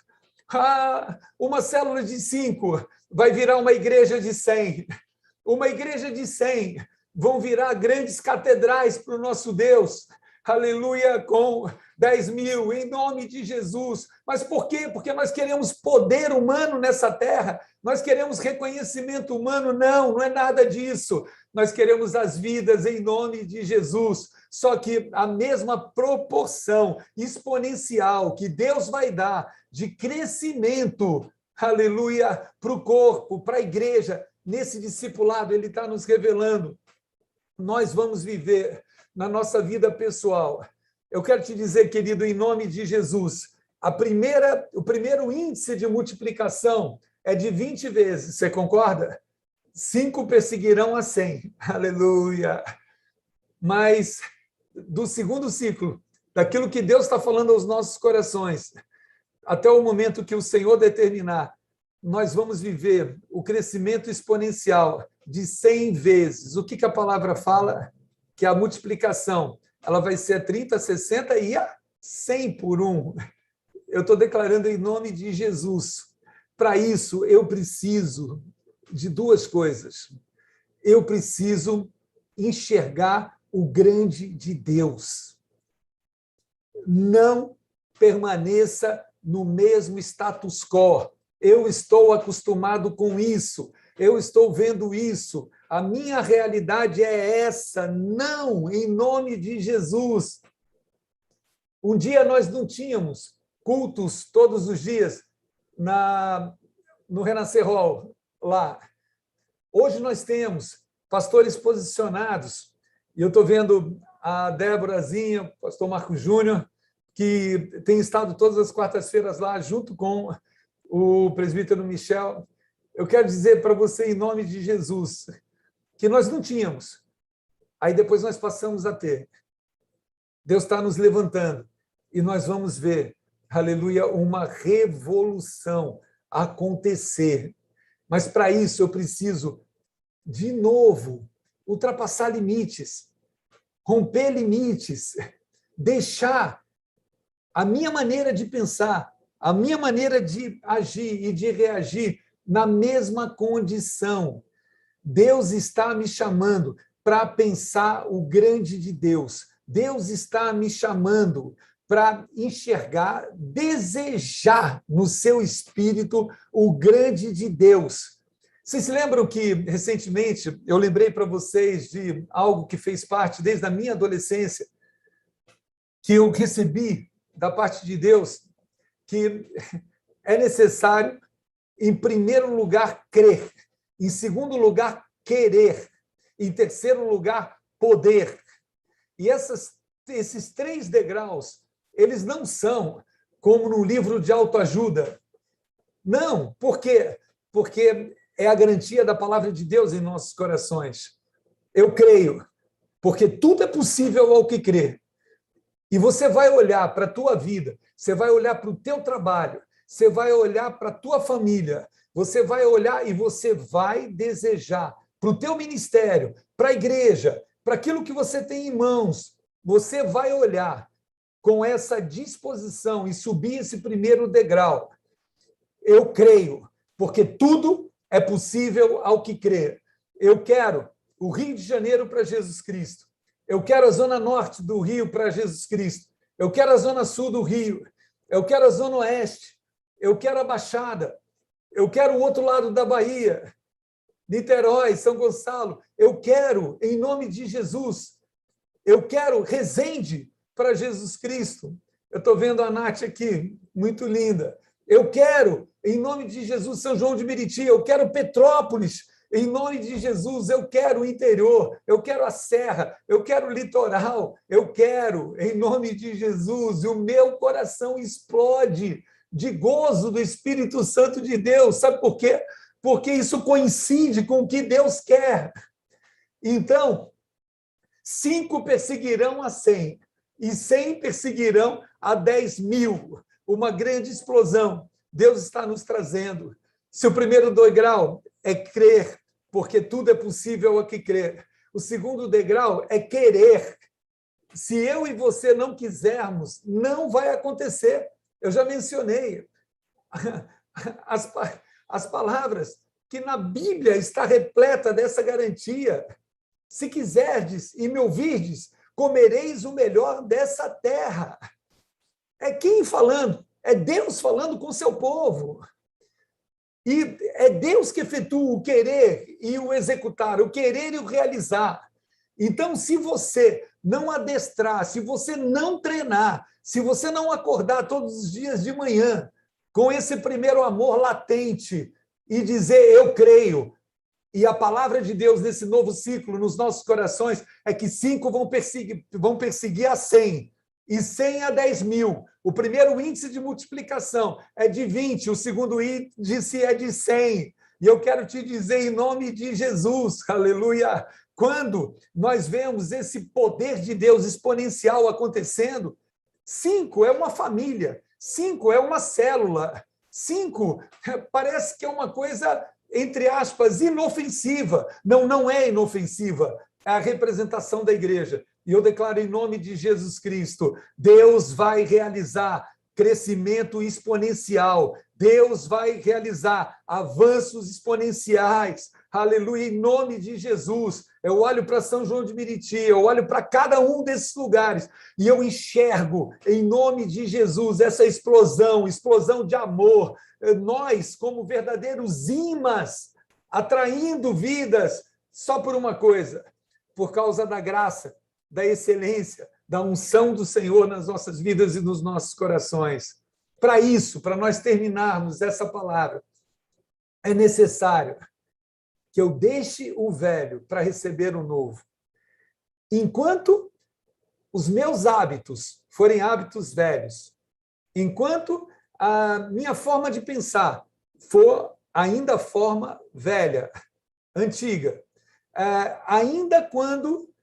Uma célula de 5 vai virar uma igreja de 100. Uma igreja de 100 vão virar grandes catedrais para o nosso Deus. Aleluia, com 10.000, em nome de Jesus. Mas por quê? Porque nós queremos poder humano nessa terra, nós queremos reconhecimento humano. Não é nada disso. Nós queremos as vidas em nome de Jesus. Só que a mesma proporção exponencial que Deus vai dar de crescimento, aleluia, para o corpo, para a igreja, nesse discipulado, Ele está nos revelando. Nós vamos viver na nossa vida pessoal. Eu quero te dizer, querido, em nome de Jesus, o primeiro índice de multiplicação é de 20 vezes, você concorda? 5 perseguirão a 100, aleluia. Mas do segundo ciclo, daquilo que Deus está falando aos nossos corações, até o momento que o Senhor determinar, nós vamos viver o crescimento exponencial de 100 vezes. O que a palavra fala? Que a multiplicação ela vai ser 30, 60 e a 100 por 1. Eu estou declarando em nome de Jesus. Para isso, eu preciso de 2 coisas. Eu preciso enxergar o grande de Deus. Não permaneça no mesmo status quo. Eu estou acostumado com isso. Eu estou vendo isso. A minha realidade é essa. Não, em nome de Jesus. Um dia nós não tínhamos cultos todos os dias no Renascer Hall, lá. Hoje nós temos pastores posicionados. E eu estou vendo a Déborazinha, o pastor Marco Júnior, que tem estado todas as quartas-feiras lá, junto com o presbítero Michel. Eu quero dizer para você, em nome de Jesus, que nós não tínhamos. Aí depois nós passamos a ter. Deus está nos levantando e nós vamos ver, aleluia, uma revolução acontecer. Mas para isso eu preciso, de novo, ultrapassar limites, romper limites, deixar a minha maneira de pensar, a minha maneira de agir e de reagir na mesma condição. Deus está me chamando para pensar o grande de Deus. Deus está me chamando para enxergar, desejar no seu espírito o grande de Deus. Vocês se lembram que, recentemente, eu lembrei para vocês de algo que fez parte desde a minha adolescência, que eu recebi da parte de Deus, que é necessário, em primeiro lugar, crer, em segundo lugar, querer, em terceiro lugar, poder. E esses 3 degraus, eles não são como no livro de autoajuda. Não, por quê? Porque é a garantia da palavra de Deus em nossos corações. Eu creio, porque tudo é possível ao que crê. E você vai olhar para a tua vida, você vai olhar para o teu trabalho, você vai olhar para a tua família, você vai olhar e você vai desejar para o teu ministério, para a igreja, para aquilo que você tem em mãos. Você vai olhar com essa disposição e subir esse primeiro degrau. Eu creio, porque tudo é possível ao que crê. Eu quero o Rio de Janeiro para Jesus Cristo. Eu quero a zona norte do Rio para Jesus Cristo. Eu quero a zona sul do Rio. eu quero a Zona Oeste, eu quero a Baixada, eu quero o outro lado da Bahia, Niterói, São Gonçalo, eu quero, em nome de Jesus, eu quero Resende para Jesus Cristo. Eu estou vendo a Nath aqui, muito linda. Eu quero, em nome de Jesus, São João de Meriti, eu quero Petrópolis, em nome de Jesus, eu quero o interior, eu quero a serra, eu quero o litoral, eu quero, em nome de Jesus, e o meu coração explode de gozo do Espírito Santo de Deus. Sabe por quê? Porque isso coincide com o que Deus quer. Então, 5 perseguirão a 100, e 100 perseguirão a 10.000. Uma grande explosão. Deus está nos trazendo. Se o primeiro degrau é crer, porque tudo é possível ao que crer. O segundo degrau é querer. Se eu e você não quisermos, não vai acontecer. Eu já mencionei as palavras que na Bíblia está repleta dessa garantia. Se quiserdes e me ouvirdes, comereis o melhor dessa terra. É quem falando? É Deus falando com seu povo. E é Deus que efetua o querer e o executar, o querer e o realizar. Então, se você não adestrar, se você não treinar, se você não acordar todos os dias de manhã com esse primeiro amor latente e dizer, eu creio, e a palavra de Deus nesse novo ciclo nos nossos corações é que 5 vão perseguir a 100, e 100 a 10.000. O primeiro índice de multiplicação é de 20, o segundo índice é de 100. E eu quero te dizer, em nome de Jesus, aleluia, quando nós vemos esse poder de Deus exponencial acontecendo, 5 é uma família, 5 é uma célula, 5 parece que é uma coisa, entre aspas, inofensiva. Não, não é inofensiva, é a representação da igreja. E eu declaro em nome de Jesus Cristo, Deus vai realizar crescimento exponencial, Deus vai realizar avanços exponenciais, aleluia, em nome de Jesus. Eu olho para São João de Meriti, eu olho para cada um desses lugares e eu enxergo, em nome de Jesus, essa explosão de amor, nós como verdadeiros imãs, atraindo vidas só por uma coisa, por causa da graça, da excelência, da unção do Senhor nas nossas vidas e nos nossos corações. Para isso, para nós terminarmos essa palavra, é necessário que eu deixe o velho para receber o novo. Enquanto os meus hábitos forem hábitos velhos, enquanto a minha forma de pensar for ainda forma velha, antiga, ainda quando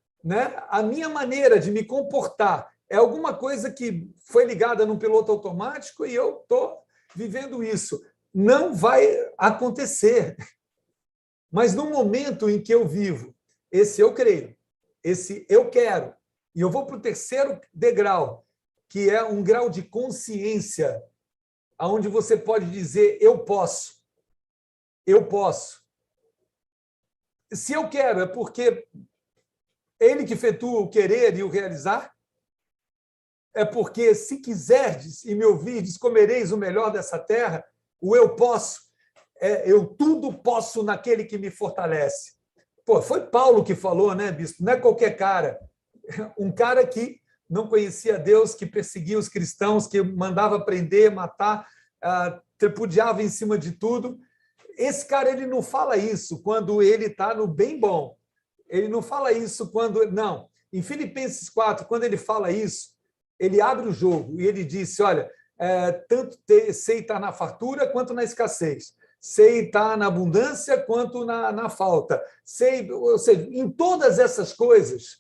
a minha maneira de me comportar é alguma coisa que foi ligada num piloto automático e eu estou vivendo isso. Não vai acontecer. Mas no momento em que eu vivo esse eu creio, esse eu quero, e eu vou para o terceiro degrau, que é um grau de consciência, onde você pode dizer, eu posso. Eu posso. Se eu quero, é porque Ele que efetua o querer e o realizar? É porque, se quiserdes e me ouvirdes, comereis o melhor dessa terra? O eu posso. Eu tudo posso naquele que me fortalece. Pô, foi Paulo que falou, né, bispo? Não é qualquer cara. Um cara que não conhecia Deus, que perseguia os cristãos, que mandava prender, matar, tripudiava em cima de tudo. Esse cara, ele não fala isso quando ele está no bem bom. Ele não fala isso quando... Não. Em Filipenses 4, quando ele fala isso, ele abre o jogo e ele disse, olha, tanto sei estar na fartura quanto na escassez. Sei estar na abundância quanto na falta. Ou seja, em todas essas coisas,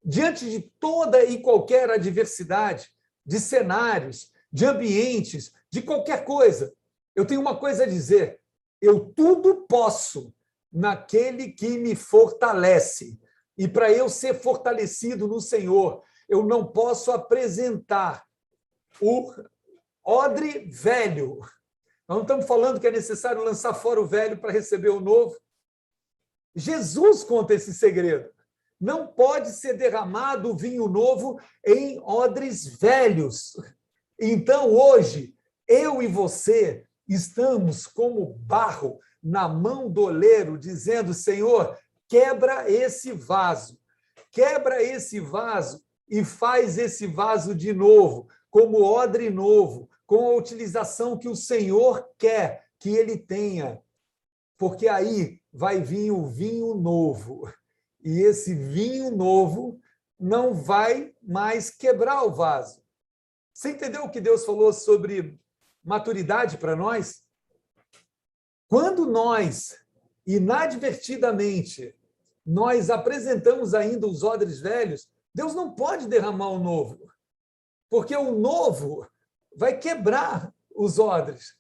diante de toda e qualquer adversidade, de cenários, de ambientes, de qualquer coisa, eu tenho uma coisa a dizer, eu tudo posso naquele que me fortalece. E para eu ser fortalecido no Senhor, eu não posso apresentar o odre velho. Nós não estamos falando que é necessário lançar fora o velho para receber o novo. Jesus conta esse segredo. Não pode ser derramado o vinho novo em odres velhos. Então, hoje, eu e você estamos como barro na mão do oleiro, dizendo: Senhor, quebra esse vaso e faz esse vaso de novo, como odre novo, com a utilização que o Senhor quer que ele tenha, porque aí vai vir o vinho novo, e esse vinho novo não vai mais quebrar o vaso. Você entendeu o que Deus falou sobre maturidade para nós? Quando nós, inadvertidamente, nós apresentamos ainda os odres velhos, Deus não pode derramar o novo, porque o novo vai quebrar os odres.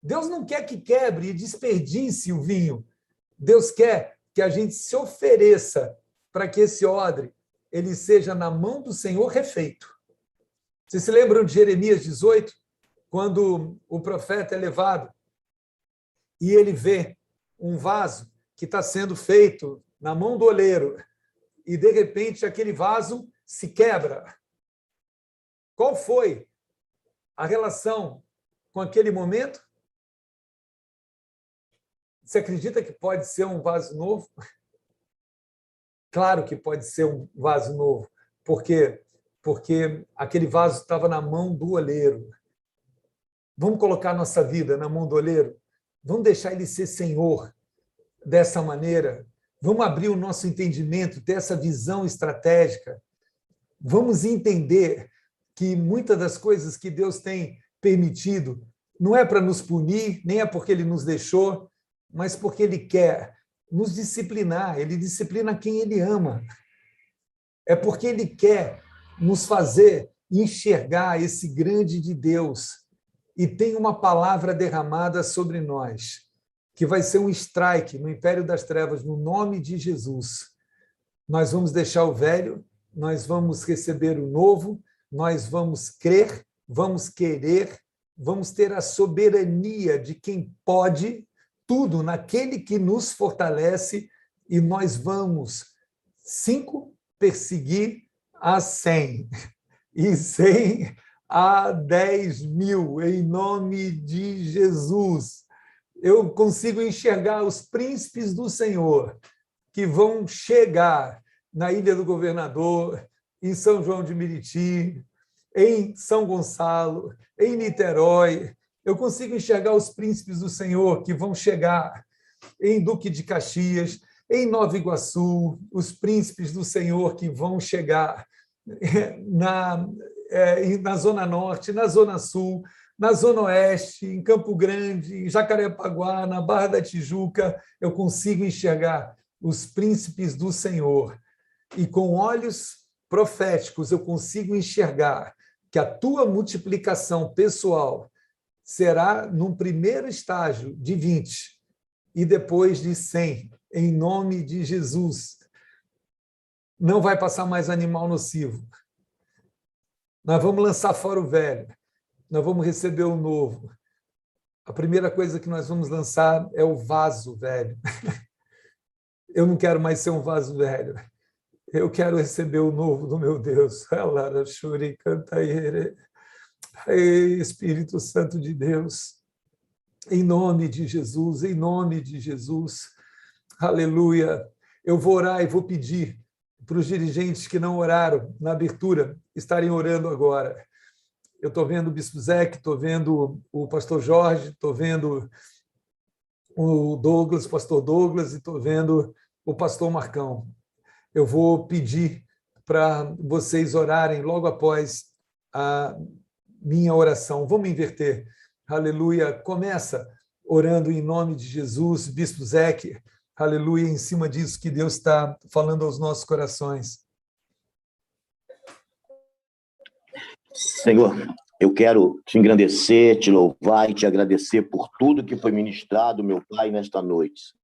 Deus não quer que quebre e desperdice o vinho. Deus quer que a gente se ofereça para que esse odre ele seja na mão do Senhor refeito. Vocês se lembram de Jeremias 18, quando o profeta é levado e ele vê um vaso que está sendo feito na mão do oleiro e, de repente, aquele vaso se quebra? Qual foi a relação com aquele momento? Você acredita que pode ser um vaso novo? Claro que pode ser um vaso novo. Por quê? Porque aquele vaso estava na mão do oleiro. Vamos colocar nossa vida na mão do oleiro? Vamos deixar ele ser Senhor dessa maneira? Vamos abrir o nosso entendimento, ter essa visão estratégica? Vamos entender que muitas das coisas que Deus tem permitido não é para nos punir, nem é porque Ele nos deixou, mas porque Ele quer nos disciplinar. Ele disciplina quem Ele ama. É porque Ele quer nos fazer enxergar esse grande de Deus. E tem uma palavra derramada sobre nós, que vai ser um strike no império das trevas, no nome de Jesus. Nós vamos deixar o velho, nós vamos receber o novo, nós vamos crer, vamos querer, vamos ter a soberania de quem pode tudo naquele que nos fortalece, e nós vamos, 5, perseguir a 100, e 100 a 10 mil, em nome de Jesus. Eu consigo enxergar os príncipes do Senhor que vão chegar na Ilha do Governador, em São João de Meriti, em São Gonçalo, em Niterói. Eu consigo enxergar os príncipes do Senhor que vão chegar em Duque de Caxias, em Nova Iguaçu, os príncipes do Senhor que vão chegar na Zona Norte, na Zona Sul, na Zona Oeste, em Campo Grande, em Jacarepaguá, na Barra da Tijuca. Eu consigo enxergar os príncipes do Senhor. E com olhos proféticos eu consigo enxergar que a tua multiplicação pessoal será num primeiro estágio de 20 e depois de 100, em nome de Jesus. Não vai passar mais animal nocivo. Nós vamos lançar fora o velho. Nós vamos receber o novo. A primeira coisa que nós vamos lançar é o vaso velho. Eu não quero mais ser um vaso velho. Eu quero receber o novo do meu Deus. Ei, Espírito Santo de Deus, em nome de Jesus, em nome de Jesus. Aleluia. Eu vou orar e vou pedir para os dirigentes que não oraram na abertura estarem orando agora. Eu estou vendo o Bispo Zeque, estou vendo o pastor Jorge, estou vendo o Douglas, o pastor Douglas, e estou vendo o pastor Marcão. Eu vou pedir para vocês orarem logo após a minha oração. Vamos inverter. Aleluia. Começa orando em nome de Jesus, Bispo Zeque. Aleluia, em cima disso que Deus está falando aos nossos corações. Senhor, eu quero te engrandecer, te louvar e te agradecer por tudo que foi ministrado, meu Pai, nesta noite.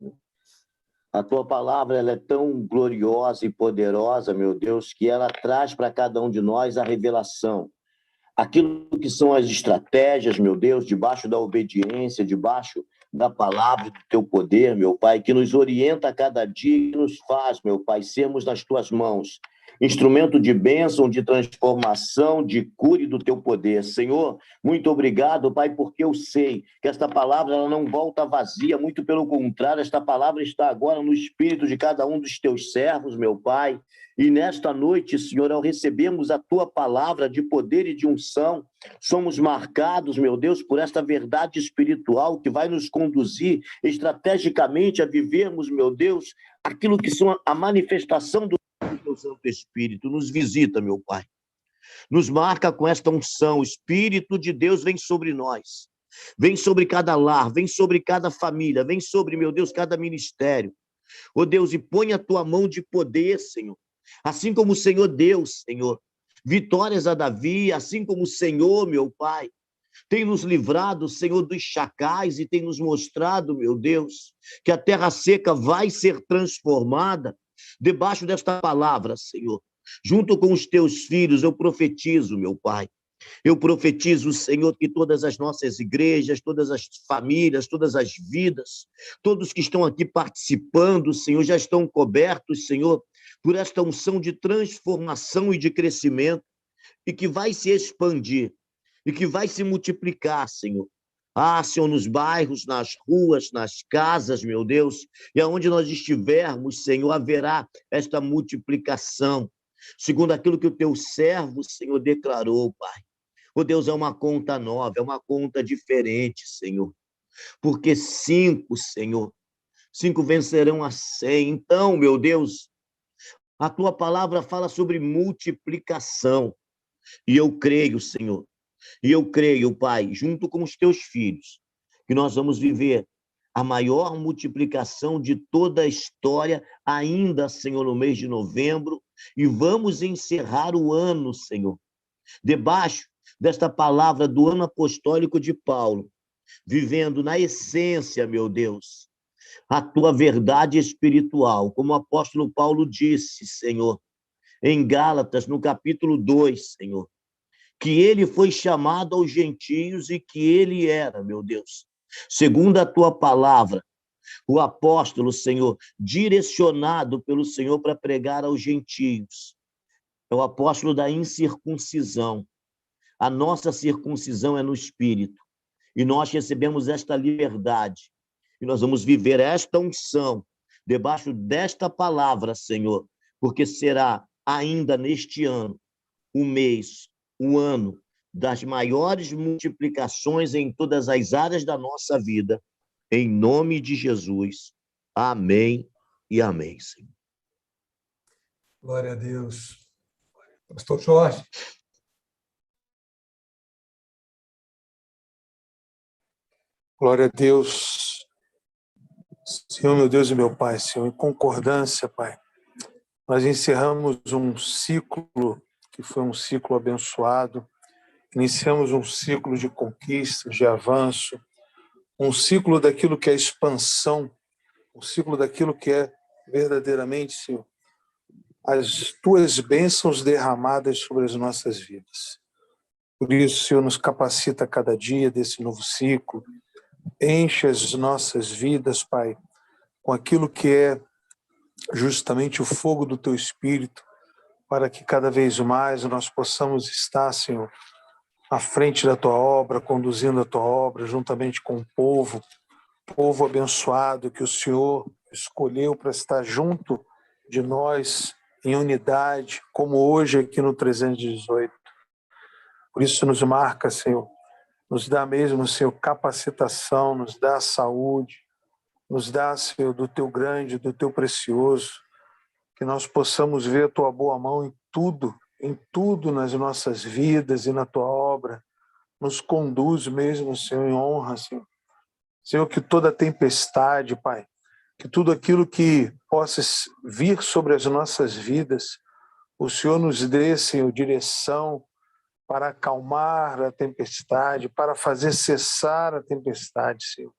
A tua palavra ela é tão gloriosa e poderosa, meu Deus, que ela traz para cada um de nós a revelação. Aquilo que são as estratégias, meu Deus, debaixo da obediência, debaixo da palavra do teu poder, meu Pai, que nos orienta a cada dia e nos faz, meu Pai, sermos nas tuas mãos instrumento de bênção, de transformação, de cura e do teu poder. Senhor, muito obrigado, Pai, porque eu sei que esta palavra ela não volta vazia, muito pelo contrário, esta palavra está agora no espírito de cada um dos teus servos, meu Pai. E nesta noite, Senhor, ao recebermos a tua palavra de poder e de unção, somos marcados, meu Deus, por esta verdade espiritual que vai nos conduzir estrategicamente a vivermos, meu Deus, aquilo que são a manifestação do teu Santo Espírito. Nos visita, meu Pai. Nos marca com esta unção. O Espírito de Deus vem sobre nós. Vem sobre cada lar, vem sobre cada família, vem sobre, meu Deus, cada ministério. Ó Deus, e põe a tua mão de poder, Senhor. Assim como o Senhor deu, Senhor, vitórias a Davi, assim como o Senhor, meu Pai, tem nos livrado, Senhor, dos chacais e tem nos mostrado, meu Deus, que a terra seca vai ser transformada debaixo desta palavra, Senhor. Junto com os teus filhos, eu profetizo, meu Pai. Eu profetizo, Senhor, que todas as nossas igrejas, todas as famílias, todas as vidas, todos que estão aqui participando, Senhor, já estão cobertos, Senhor, por esta unção de transformação e de crescimento, e que vai se expandir, e que vai se multiplicar, Senhor. Ah, Senhor, nos bairros, nas ruas, nas casas, meu Deus, e aonde nós estivermos, Senhor, haverá esta multiplicação, segundo aquilo que o teu servo, Senhor, declarou, Pai. Oh, Deus, é uma conta nova, é uma conta diferente, Senhor, porque 5, Senhor, 5 vencerão a 100. Então, meu Deus, a tua palavra fala sobre multiplicação, e eu creio, Senhor, e eu creio, Pai, junto com os teus filhos, que nós vamos viver a maior multiplicação de toda a história, ainda, Senhor, no mês de novembro, e vamos encerrar o ano, Senhor, debaixo desta palavra do ano apostólico de Paulo, vivendo na essência, meu Deus, a tua verdade espiritual, como o apóstolo Paulo disse, Senhor, em Gálatas, no capítulo 2, Senhor, que ele foi chamado aos gentios e que ele era, meu Deus, segundo a tua palavra, o apóstolo, Senhor, direcionado pelo Senhor para pregar aos gentios. É o apóstolo da incircuncisão. A nossa circuncisão é no espírito. E nós recebemos esta liberdade. E nós vamos viver esta unção debaixo desta palavra, Senhor, porque será ainda neste ano, o mês, o ano das maiores multiplicações em todas as áreas da nossa vida, em nome de Jesus. Amém e amém, Senhor. Glória a Deus. Pastor Jorge. Glória a Deus. Senhor, meu Deus e meu Pai, Senhor, em concordância, Pai, nós encerramos um ciclo que foi um ciclo abençoado, iniciamos um ciclo de conquistas, de avanço, um ciclo daquilo que é expansão, um ciclo daquilo que é verdadeiramente, Senhor, as tuas bênçãos derramadas sobre as nossas vidas. Por isso, Senhor, nos capacita a cada dia desse novo ciclo, enche as nossas vidas, Pai, com aquilo que é justamente o fogo do Teu Espírito, para que cada vez mais nós possamos estar, Senhor, à frente da Tua obra, conduzindo a Tua obra, juntamente com o povo abençoado que o Senhor escolheu para estar junto de nós, em unidade, como hoje aqui no 318. Por isso nos marca, Senhor, nos dá mesmo, Senhor, capacitação, nos dá saúde, nos dá, Senhor, do Teu grande, do Teu precioso, que nós possamos ver a Tua boa mão em tudo nas nossas vidas e na Tua obra. Nos conduz mesmo, Senhor, em honra, Senhor. Senhor, que toda tempestade, Pai, que tudo aquilo que possa vir sobre as nossas vidas, o Senhor nos dê, Senhor, direção para acalmar a tempestade, para fazer cessar a tempestade, Senhor.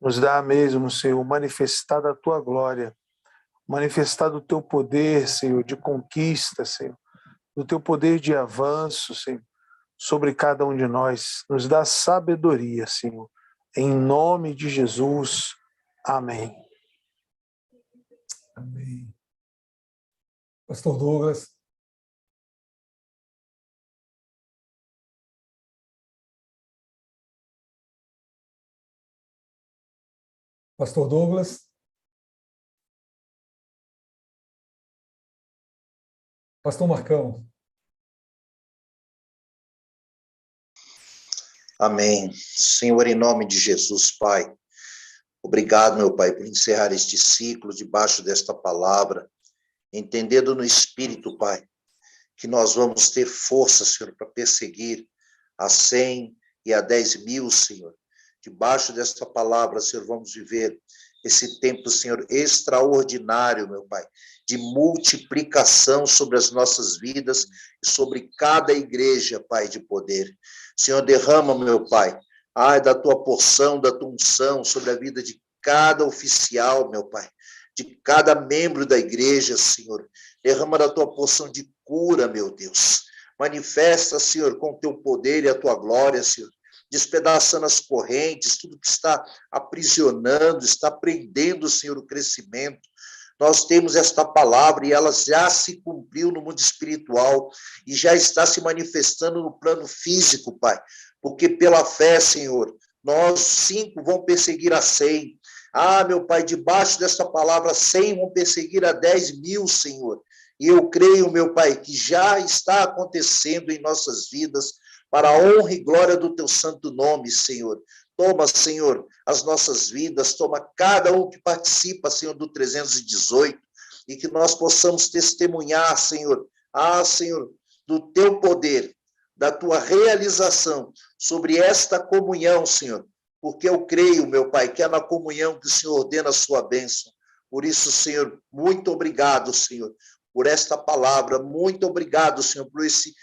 Nos dá mesmo, Senhor, manifestada a Tua glória, manifestado o Teu poder, Senhor, de conquista, Senhor, o Teu poder de avanço, Senhor, sobre cada um de nós. Nos dá sabedoria, Senhor. Em nome de Jesus. Amém. Amém. Pastor Douglas. Pastor Douglas. Pastor Marcão. Amém. Senhor, em nome de Jesus, Pai, obrigado, meu Pai, por encerrar este ciclo debaixo desta palavra, entendendo no Espírito, Pai, que nós vamos ter força, Senhor, para perseguir a 100 e a 10 mil, Senhor. Debaixo desta palavra, Senhor, vamos viver esse tempo, Senhor, extraordinário, meu Pai, de multiplicação sobre as nossas vidas e sobre cada igreja, Pai, de poder. Senhor, derrama, meu Pai, da tua porção, da tua unção sobre a vida de cada oficial, meu Pai, de cada membro da igreja, Senhor. Derrama da tua porção de cura, meu Deus. Manifesta, Senhor, com o teu poder e a tua glória, Senhor, despedaçando as correntes, tudo que está aprisionando, está prendendo, Senhor, o crescimento. Nós temos esta palavra e ela já se cumpriu no mundo espiritual e já está se manifestando no plano físico, Pai. Porque pela fé, Senhor, nós 5 vamos perseguir a 100. Meu Pai, debaixo desta palavra, 100 vão perseguir a 10 mil, Senhor. E eu creio, meu Pai, que já está acontecendo em nossas vidas, para a honra e glória do teu santo nome, Senhor. Toma, Senhor, as nossas vidas, toma cada um que participa, Senhor, do 318, e que nós possamos testemunhar, Senhor, Senhor, do teu poder, da tua realização sobre esta comunhão, Senhor, porque eu creio, meu Pai, que é na comunhão que o Senhor ordena a sua bênção. Por isso, Senhor, muito obrigado, Senhor, por esta palavra, muito obrigado, Senhor, por esse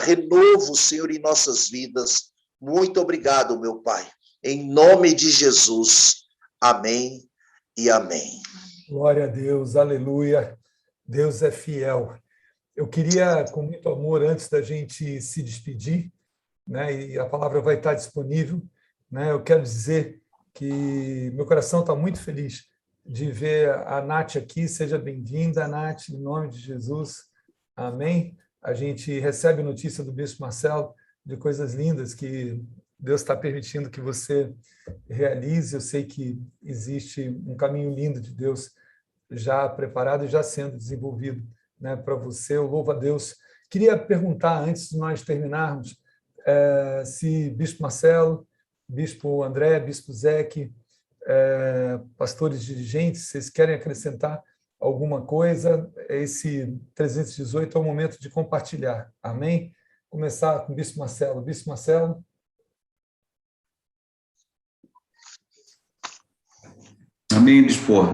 renovo, Senhor, em nossas vidas. Muito obrigado, meu Pai. Em nome de Jesus. Amém e amém. Glória a Deus, aleluia. Deus é fiel. Eu queria, com muito amor, antes da gente se despedir, né, e a palavra vai estar disponível, né, eu quero dizer que meu coração está muito feliz de ver a Nath aqui. Seja bem-vinda, Nath, em nome de Jesus. Amém. A gente recebe notícia do Bispo Marcelo de coisas lindas que Deus está permitindo que você realize. Eu sei que existe um caminho lindo de Deus já preparado e já sendo desenvolvido, né, para você. Eu louvo a Deus. Queria perguntar, antes de nós terminarmos, se Bispo Marcelo, Bispo André, Bispo Zeque, pastores dirigentes, vocês querem acrescentar alguma coisa? Esse 318 é o momento de compartilhar. Amém? Começar com o Bispo Marcelo. Bispo Marcelo. Amém, Bispo.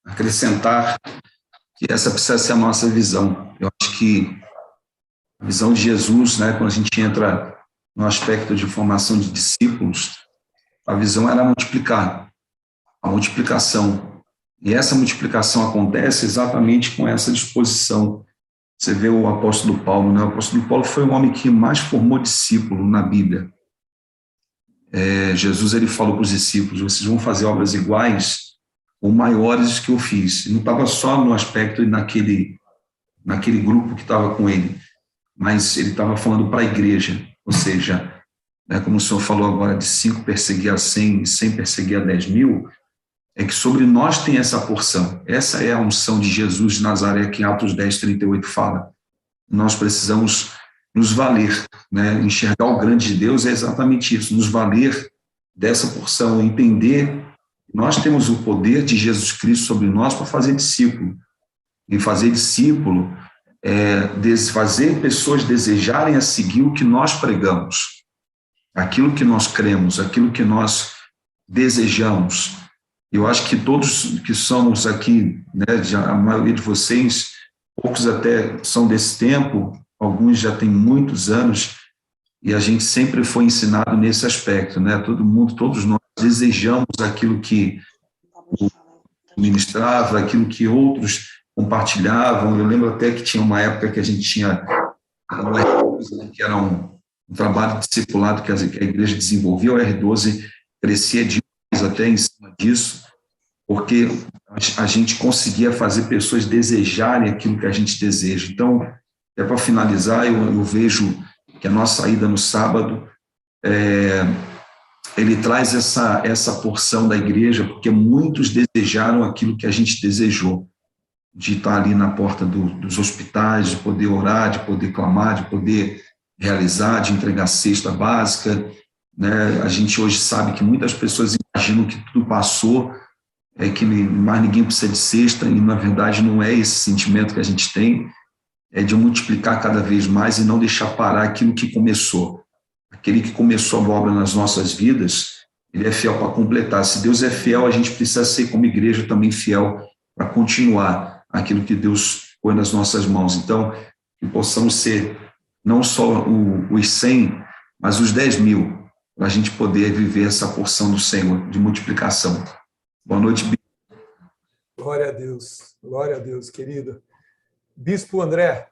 Acrescentar que essa precisa ser a nossa visão. Eu acho que a visão de Jesus, né, quando a gente entra no aspecto de formação de discípulos, a visão era multiplicar, a multiplicação. E essa multiplicação acontece exatamente com essa disposição. Você vê o apóstolo Paulo, né? O apóstolo Paulo foi o homem que mais formou discípulo na Bíblia. Jesus, ele falou para os discípulos: vocês vão fazer obras iguais ou maiores que eu fiz. E não estava só no aspecto naquele grupo que estava com ele, mas ele estava falando para a igreja, ou seja, né, como o senhor falou agora, de 5 perseguir a 100 e 100 perseguir a 10 mil, é que sobre nós tem essa porção. Essa é a unção de Jesus de Nazaré, que em Atos 10, 38 fala. Nós precisamos nos valer, né? Enxergar o grande de Deus é exatamente isso, nos valer dessa porção, entender que nós temos o poder de Jesus Cristo sobre nós para fazer discípulo. E fazer discípulo fazer pessoas desejarem a seguir o que nós pregamos, aquilo que nós cremos, aquilo que nós desejamos. Eu acho que todos que somos aqui, né, a maioria de vocês, poucos até são desse tempo, alguns já têm muitos anos, e a gente sempre foi ensinado nesse aspecto, né? Todos nós desejamos aquilo que ministrava, aquilo que outros compartilhavam. Eu lembro até que tinha uma época que a gente tinha o R12, que era um trabalho discipulado que a igreja desenvolvia. O R12 crescia demais até em cima disso, porque a gente conseguia fazer pessoas desejarem aquilo que a gente deseja. Então, para finalizar, eu vejo que a nossa ida no sábado ele traz essa porção da igreja, porque muitos desejaram aquilo que a gente desejou, de estar ali na porta dos hospitais, de poder orar, de poder clamar, de poder realizar, de entregar cesta básica, né? A gente hoje sabe que muitas pessoas imaginam que tudo passou, que mais ninguém precisa de cesta, e na verdade não é esse sentimento que a gente tem, é de multiplicar cada vez mais e não deixar parar aquilo que começou. Aquele que começou a obra nas nossas vidas, ele é fiel para completar. Se Deus é fiel, a gente precisa ser, como igreja, também fiel para continuar aquilo que Deus põe nas nossas mãos. Então, que possamos ser não só os 100, mas os 10.000, para a gente poder viver essa porção do Senhor de multiplicação. Boa noite, Bispo. Glória a Deus, querido. Bispo André.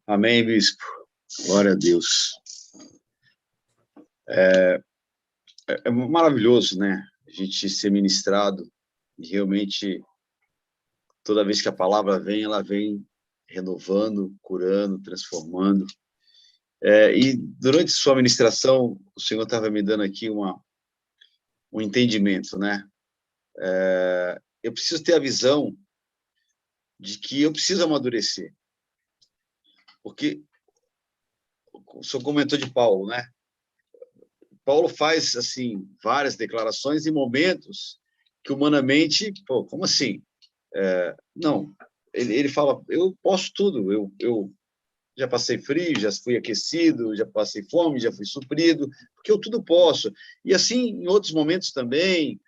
Amém, bispo. Glória a Deus. É maravilhoso, né? A gente ser ministrado e realmente toda vez que a palavra vem, ela vem renovando, curando, transformando. E durante sua ministração, o Senhor estava me dando aqui um entendimento, né? Eu preciso ter a visão de que eu preciso amadurecer. Porque o senhor comentou de Paulo, né? Paulo faz, assim, várias declarações em momentos que humanamente, pô, como assim? Não, ele fala, eu posso tudo, eu já passei frio, já fui aquecido, já passei fome, já fui suprido, porque eu tudo posso. E assim, em outros momentos também,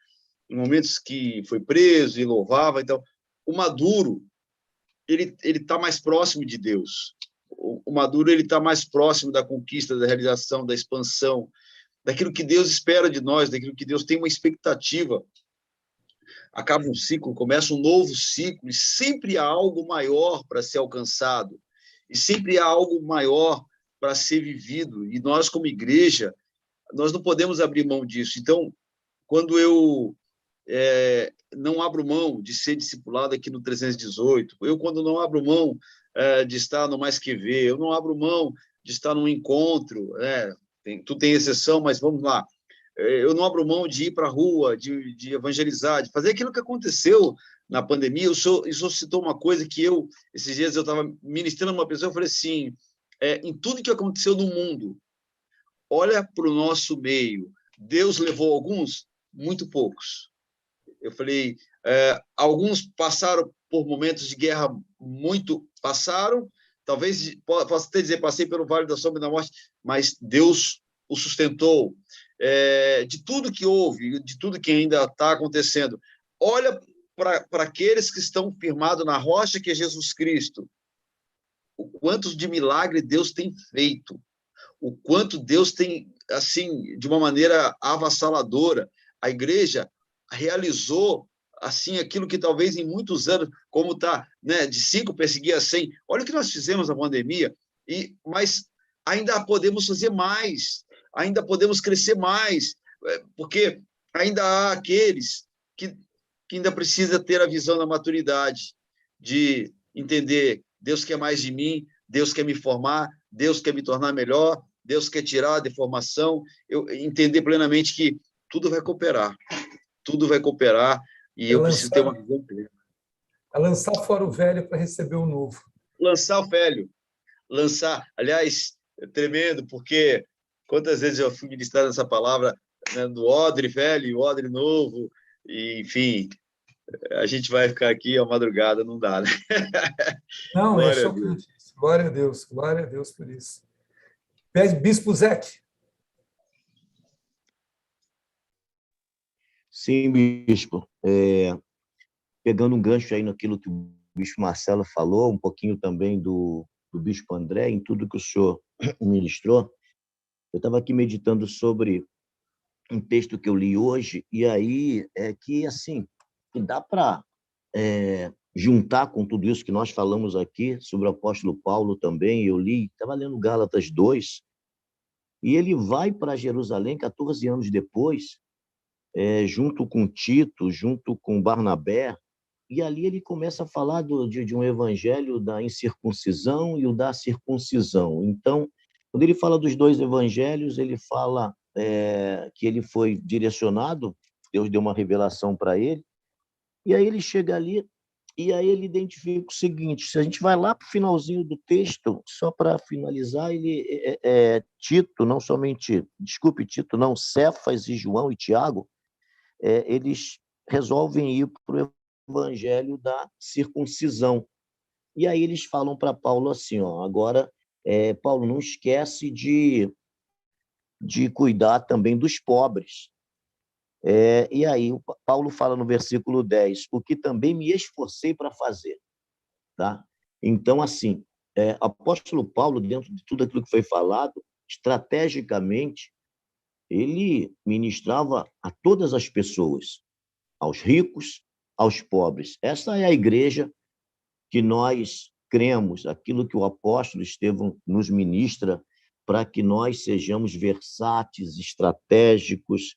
em momentos que foi preso e louvava, então, o maduro, ele está mais próximo de Deus. O maduro, ele está mais próximo da conquista, da realização, da expansão, daquilo que Deus espera de nós, daquilo que Deus tem uma expectativa. Acaba um ciclo, começa um novo ciclo, e sempre há algo maior para ser alcançado, e sempre há algo maior para ser vivido, e nós, como igreja, nós não podemos abrir mão disso. Então, quando eu não abro mão de ser discipulado aqui no 318, quando não abro mão de estar no Mais Que Ver, eu não abro mão de estar num encontro, tu tem exceção, mas vamos lá, eu não abro mão de ir para a rua, de evangelizar, de fazer aquilo que aconteceu na pandemia. O senhor citou uma coisa que esses dias eu estava ministrando uma pessoa, eu falei assim, em tudo que aconteceu no mundo, olha para o nosso meio, Deus levou alguns, muito poucos. Eu falei, alguns passaram por momentos de guerra passaram, talvez, posso até dizer, passei pelo Vale da Sombra e da Morte, mas Deus o sustentou. De tudo que houve, de tudo que ainda está acontecendo, olha para aqueles que estão firmados na rocha que é Jesus Cristo, o quanto de milagre Deus tem feito, o quanto Deus tem, assim, de uma maneira avassaladora, a igreja realizou, assim, aquilo que talvez em muitos anos, como está, né, de 5 perseguir a 100, olha o que nós fizemos na pandemia, mas ainda podemos fazer mais, ainda podemos crescer mais, porque ainda há aqueles que ainda precisam ter a visão da maturidade, de entender, Deus quer mais de mim, Deus quer me formar, Deus quer me tornar melhor, Deus quer tirar a deformação, eu entender plenamente que tudo vai cooperar, e eu preciso ter uma visão plena. É lançar fora o velho para receber o novo. Lançar o velho, aliás, é tremendo, porque quantas vezes eu fui ministrar essa palavra, né, do odre velho e o odre novo, e, enfim, a gente vai ficar aqui a madrugada, não dá, né? Não, é chocante. Glória a Deus por isso. Bispo Zeque. Sim, bispo. Pegando um gancho aí naquilo que o bispo Marcelo falou, um pouquinho também do bispo André, em tudo que o senhor ministrou, eu estava aqui meditando sobre um texto que eu li hoje, e aí é que, assim, dá para juntar com tudo isso que nós falamos aqui, sobre o apóstolo Paulo também, eu li, estava lendo Gálatas 2, e ele vai para Jerusalém 14 anos depois, junto com Tito, junto com Barnabé, E ali ele começa a falar de um evangelho da incircuncisão e o da circuncisão. Então, quando ele fala dos dois evangelhos, ele fala que ele foi direcionado, Deus deu uma revelação para ele, e aí ele chega ali, e aí ele identifica o seguinte, se a gente vai lá para o finalzinho do texto, só para finalizar, ele Tito, não somente, desculpe, Tito, não, Cefas e João e Tiago, eles resolvem ir para o evangelho da circuncisão. E aí eles falam para Paulo assim, ó, agora, Paulo, não esquece de cuidar também dos pobres. E aí o Paulo fala no versículo 10, o que também me esforcei para fazer. Tá? Então, assim, apóstolo Paulo, dentro de tudo aquilo que foi falado, estrategicamente, ele ministrava a todas as pessoas, aos ricos, aos pobres. Essa é a igreja que nós cremos, aquilo que o apóstolo Estevão nos ministra, para que nós sejamos versáteis, estratégicos.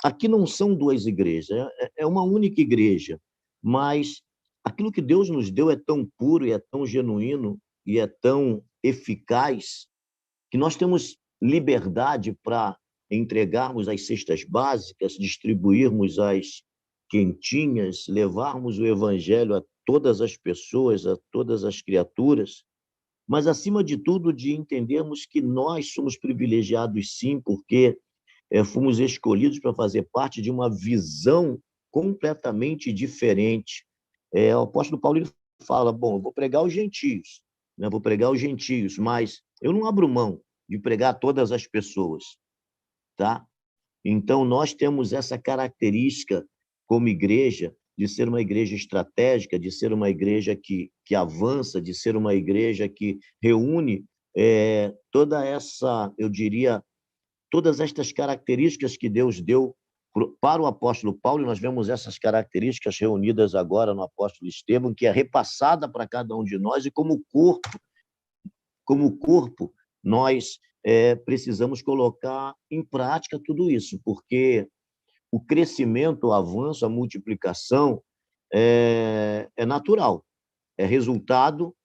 Aqui não são duas igrejas, é uma única igreja, mas aquilo que Deus nos deu é tão puro, e é tão genuíno, e é tão eficaz, que nós temos liberdade para entregarmos as cestas básicas, distribuirmos as quentinhas, levarmos o evangelho a todas as pessoas, a todas as criaturas, mas, acima de tudo, de entendermos que nós somos privilegiados, sim, porque fomos escolhidos para fazer parte de uma visão completamente diferente. O apóstolo Paulo ele fala, bom, eu vou pregar aos gentios, né? Vou pregar aos gentios, mas eu não abro mão de pregar a todas as pessoas, tá? Então, nós temos essa característica como igreja, de ser uma igreja estratégica, de ser uma igreja que avança, de ser uma igreja que reúne toda essa, eu diria, todas estas características que Deus deu para o apóstolo Paulo, e nós vemos essas características reunidas agora no apóstolo Estevão, que é repassada para cada um de nós, e como corpo, nós precisamos colocar em prática tudo isso, porque o crescimento, o avanço, a multiplicação é natural, é resultado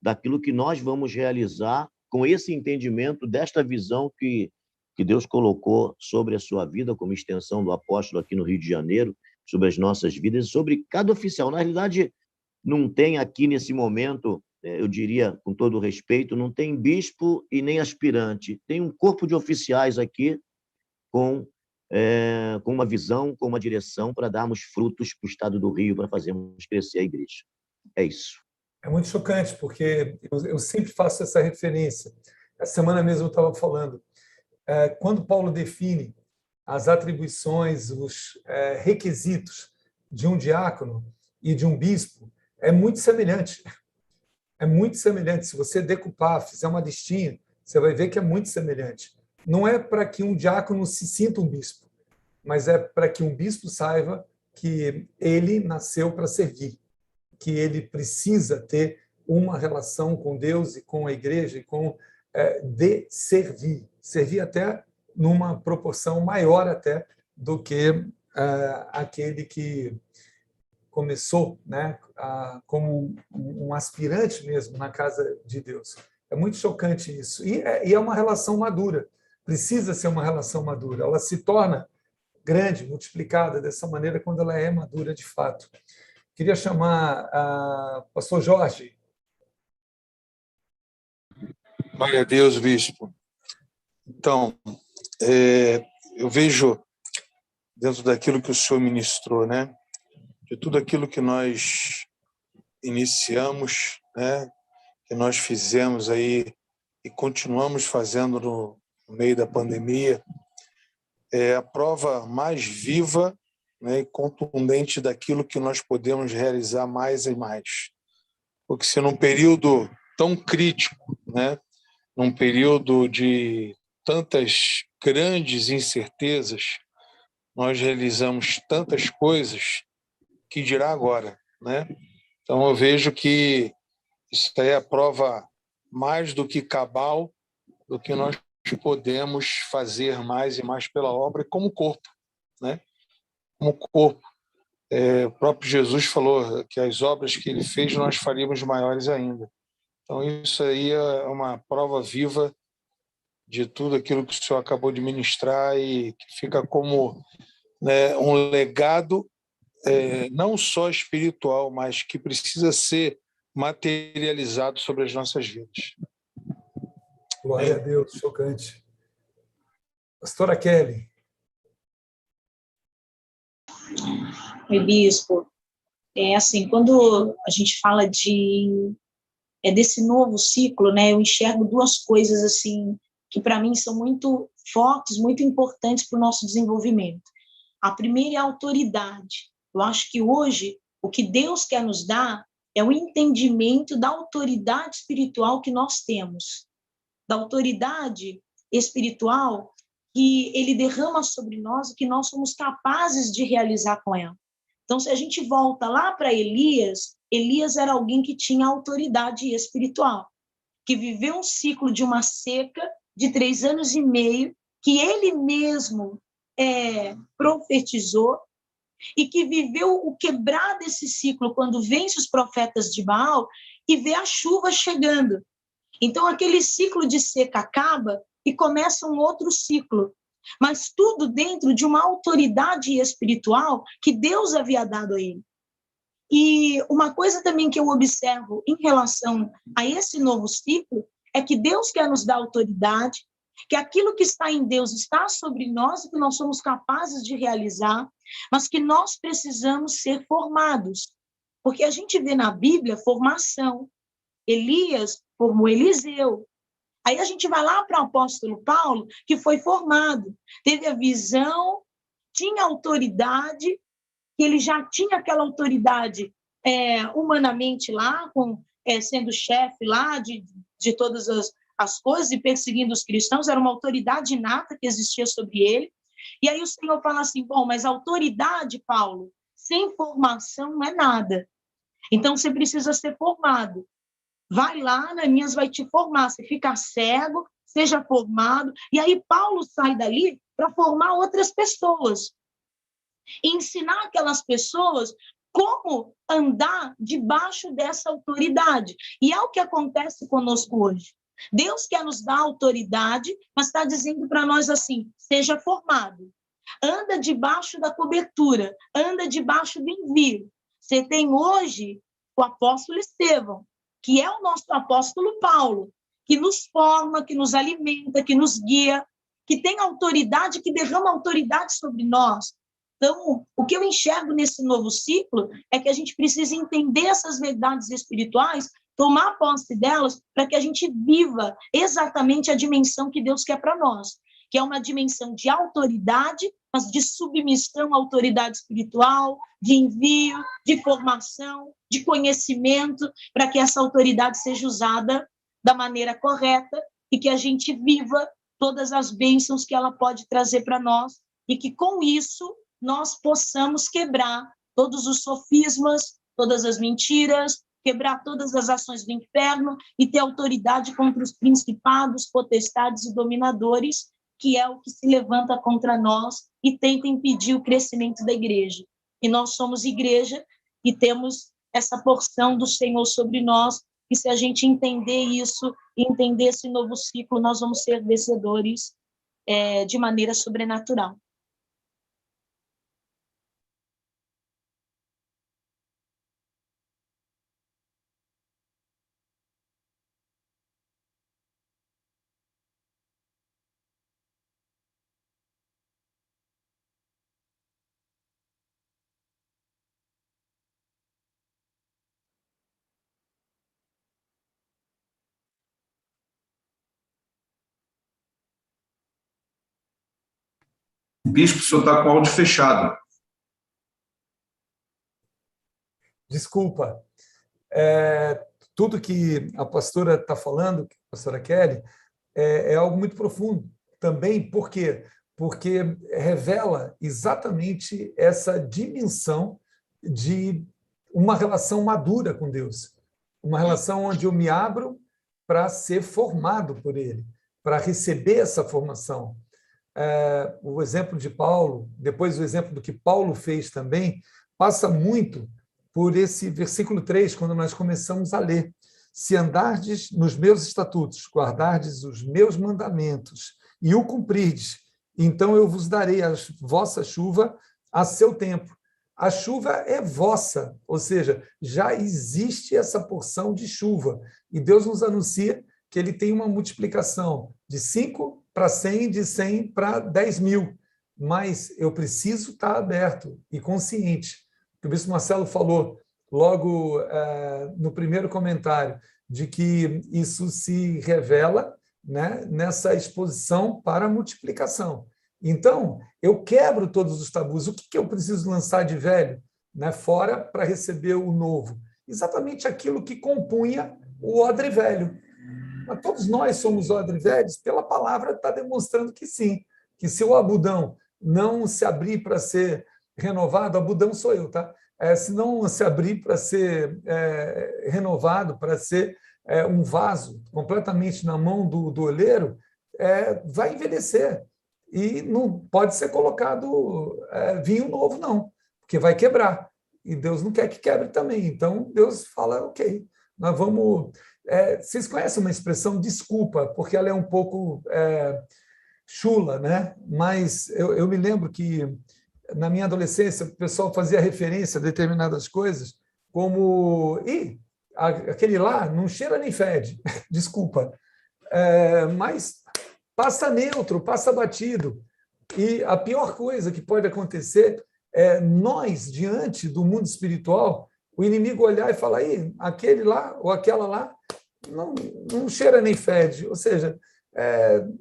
daquilo que nós vamos realizar com esse entendimento desta visão que Deus colocou sobre a sua vida, como extensão do apóstolo aqui no Rio de Janeiro, sobre as nossas vidas, sobre cada oficial. Na realidade, não tem aqui nesse momento, eu diria, com todo o respeito, não tem bispo e nem aspirante. Tem um corpo de oficiais aqui com uma visão, com uma direção para darmos frutos para o estado do Rio, para fazermos crescer a igreja. É isso. É muito chocante, porque eu sempre faço essa referência. Essa semana mesmo eu estava falando. Quando Paulo define as atribuições, os requisitos de um diácono e de um bispo, é muito semelhante. É muito semelhante. Se você decupar, fizer uma listinha, você vai ver que é muito semelhante. Não é para que um diácono se sinta um bispo, mas é para que um bispo saiba que ele nasceu para servir, que ele precisa ter uma relação com Deus e com a igreja, e de servir até numa proporção maior até do que aquele que começou, né, como um aspirante mesmo na casa de Deus. É muito chocante isso. E é uma relação madura. Precisa ser uma relação madura. Ela se torna grande, multiplicada dessa maneira quando ela é madura de fato. Queria chamar a pastor Jorge. Glória a Deus, bispo. Então, eu vejo, dentro daquilo que o senhor ministrou, né, de tudo aquilo que nós iniciamos, né, que nós fizemos aí e continuamos fazendo no meio da pandemia, é a prova mais viva, né, e contundente daquilo que nós podemos realizar mais e mais. Porque se num período tão crítico, né, num período de tantas grandes incertezas, nós realizamos tantas coisas, que dirá agora, né? Então eu vejo que isso é a prova mais do que cabal do que nós podemos fazer mais e mais pela obra como corpo, né? Como corpo. O próprio Jesus falou que as obras que ele fez nós faríamos maiores ainda. Então, isso aí é uma prova viva de tudo aquilo que o senhor acabou de ministrar e que fica como, né, um legado não só espiritual, mas que precisa ser materializado sobre as nossas vidas. Glória a Deus, chocante. Pastora Kelly. Oi, bispo. Assim, quando a gente fala desse novo ciclo, né, eu enxergo duas coisas assim que para mim são muito fortes, muito importantes para o nosso desenvolvimento. A primeira é a autoridade. Eu acho que hoje o que Deus quer nos dar é o entendimento da autoridade espiritual que nós temos, da autoridade espiritual que ele derrama sobre nós e que nós somos capazes de realizar com ela. Então, se a gente volta lá para Elias, Elias era alguém que tinha autoridade espiritual, que viveu um ciclo de uma seca de 3 anos e meio, que ele mesmo profetizou, e que viveu o quebrar desse ciclo quando vence os profetas de Baal e vê a chuva chegando. Então, aquele ciclo de seca acaba e começa um outro ciclo, mas tudo dentro de uma autoridade espiritual que Deus havia dado a ele. E uma coisa também que eu observo em relação a esse novo ciclo é que Deus quer nos dar autoridade, que aquilo que está em Deus está sobre nós e que nós somos capazes de realizar, mas que nós precisamos ser formados. Porque a gente vê na Bíblia formação. Elias formou Eliseu. Aí a gente vai lá para o apóstolo Paulo, que foi formado, teve a visão, tinha autoridade, que ele já tinha aquela autoridade humanamente lá, sendo chefe lá de todas as coisas e perseguindo os cristãos, era uma autoridade inata que existia sobre ele. E aí o Senhor fala assim, bom, mas autoridade, Paulo, sem formação não é nada. Então você precisa ser formado. Vai lá, Ananias vai te formar, você fica cego, seja formado. E aí Paulo sai dali para formar outras pessoas. E ensinar aquelas pessoas como andar debaixo dessa autoridade. E é o que acontece conosco hoje. Deus quer nos dar autoridade, mas está dizendo para nós assim, seja formado. Anda debaixo da cobertura, anda debaixo do envio. Você tem hoje o apóstolo Estevão, que é o nosso apóstolo Paulo, que nos forma, que nos alimenta, que nos guia, que tem autoridade, que derrama autoridade sobre nós. Então, o que eu enxergo nesse novo ciclo é que a gente precisa entender essas verdades espirituais, tomar posse delas, para que a gente viva exatamente a dimensão que Deus quer para nós, que é uma dimensão de autoridade, mas de submissão à autoridade espiritual, de envio, de formação, de conhecimento, para que essa autoridade seja usada da maneira correta e que a gente viva todas as bênçãos que ela pode trazer para nós e que, com isso, nós possamos quebrar todos os sofismas, todas as mentiras, quebrar todas as ações do inferno e ter autoridade contra os principados, potestades e dominadores, que é o que se levanta contra nós e tenta impedir o crescimento da igreja. E nós somos igreja e temos essa porção do Senhor sobre nós, e se a gente entender isso, entender esse novo ciclo, nós vamos ser vencedores de maneira sobrenatural. Bispo, o senhor está com o áudio fechado. Desculpa. Tudo que a pastora está falando, a pastora Kelly, é algo muito profundo. Também, por quê? Porque revela exatamente essa dimensão de uma relação madura com Deus. Uma relação onde eu me abro para ser formado por Ele, para receber essa formação. O exemplo de Paulo, depois o exemplo do que Paulo fez também, passa muito por esse versículo 3, quando nós começamos a ler. Se andardes nos meus estatutos, guardardes os meus mandamentos e o cumprirdes, então eu vos darei a vossa chuva a seu tempo. A chuva é vossa, ou seja, já existe essa porção de chuva. E Deus nos anuncia que ele tem uma multiplicação de 5 para 100, de 100 para 10 mil. Mas eu preciso estar aberto e consciente. O bispo Marcelo falou logo no primeiro comentário de que isso se revela, né, nessa exposição para a multiplicação. Então, eu quebro todos os tabus. O que eu preciso lançar de velho, né, fora para receber o novo? Exatamente aquilo que compunha o odre velho. Mas todos nós somos odre velhos, pela palavra está demonstrando que sim, que se o abudão não se abrir para ser renovado, abudão sou eu, tá? Se não se abrir para ser renovado, para ser um vaso completamente na mão do olheiro, vai envelhecer. E não pode ser colocado vinho novo, não, porque vai quebrar. E Deus não quer que quebre também. Então, Deus fala, ok, nós vamos... vocês conhecem uma expressão, desculpa, porque ela é um pouco chula, né? Mas eu me lembro que, na minha adolescência, o pessoal fazia referência a determinadas coisas, como... aquele lá não cheira nem fede, desculpa. Mas passa neutro, passa batido. E a pior coisa que pode acontecer é nós, diante do mundo espiritual, o inimigo olhar e falar, aí, aquele lá ou aquela lá não cheira nem fede. Ou seja,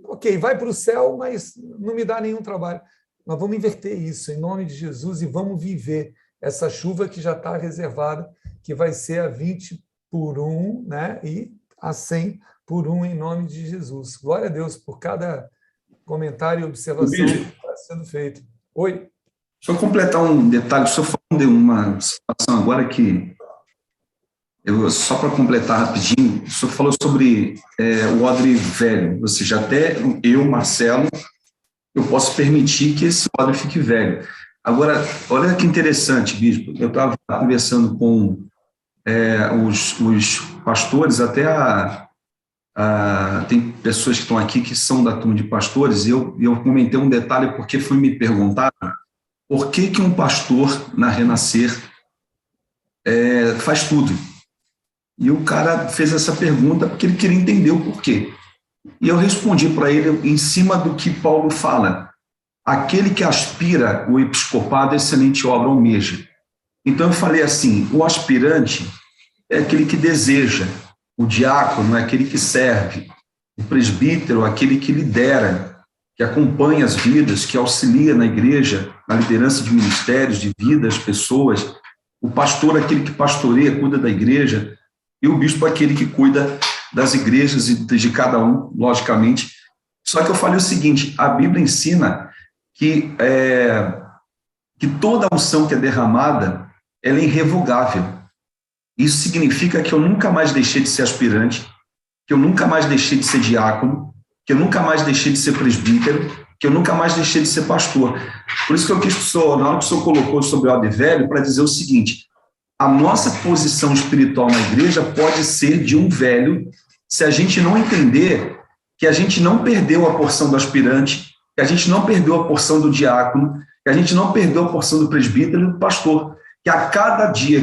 ok, vai para o céu, mas não me dá nenhum trabalho. Nós vamos inverter isso, em nome de Jesus, e vamos viver essa chuva que já está reservada, que vai ser a 20 por 1, né? E a 100 por 1, em nome de Jesus. Glória a Deus por cada comentário e observação que está sendo feito. Oi? Só completar um detalhe, o senhor falou de uma situação agora que, só para completar rapidinho, o senhor falou sobre o odre velho, ou seja, até eu, Marcelo, eu posso permitir que esse odre fique velho. Agora, olha que interessante, bispo, eu estava conversando com os pastores, até tem pessoas que estão aqui que são da turma de pastores, e eu comentei um detalhe porque foi me perguntado por que um pastor na Renascer faz tudo. E o cara fez essa pergunta porque ele queria entender o porquê. E eu respondi para ele em cima do que Paulo fala: aquele que aspira o episcopado, excelente obra almeja. Então eu falei assim, o aspirante é aquele que deseja, o diácono é aquele que serve, o presbítero é aquele que lidera, que acompanha as vidas, que auxilia na igreja, na liderança de ministérios, de vidas, pessoas, o pastor é aquele que pastoreia, cuida da igreja, e o bispo é aquele que cuida das igrejas e de cada um, logicamente. Só que eu falei o seguinte, a Bíblia ensina que toda unção que é derramada, ela é irrevogável. Isso significa que eu nunca mais deixei de ser aspirante, que eu nunca mais deixei de ser diácono, que eu nunca mais deixei de ser presbítero, que eu nunca mais deixei de ser pastor. Por isso que eu quis que o senhor, na hora que o senhor colocou sobre o odre velho, para dizer o seguinte: a nossa posição espiritual na igreja pode ser de um velho, se a gente não entender que a gente não perdeu a porção do aspirante, que a gente não perdeu a porção do diácono, que a gente não perdeu a porção do presbítero e do pastor. Que a cada dia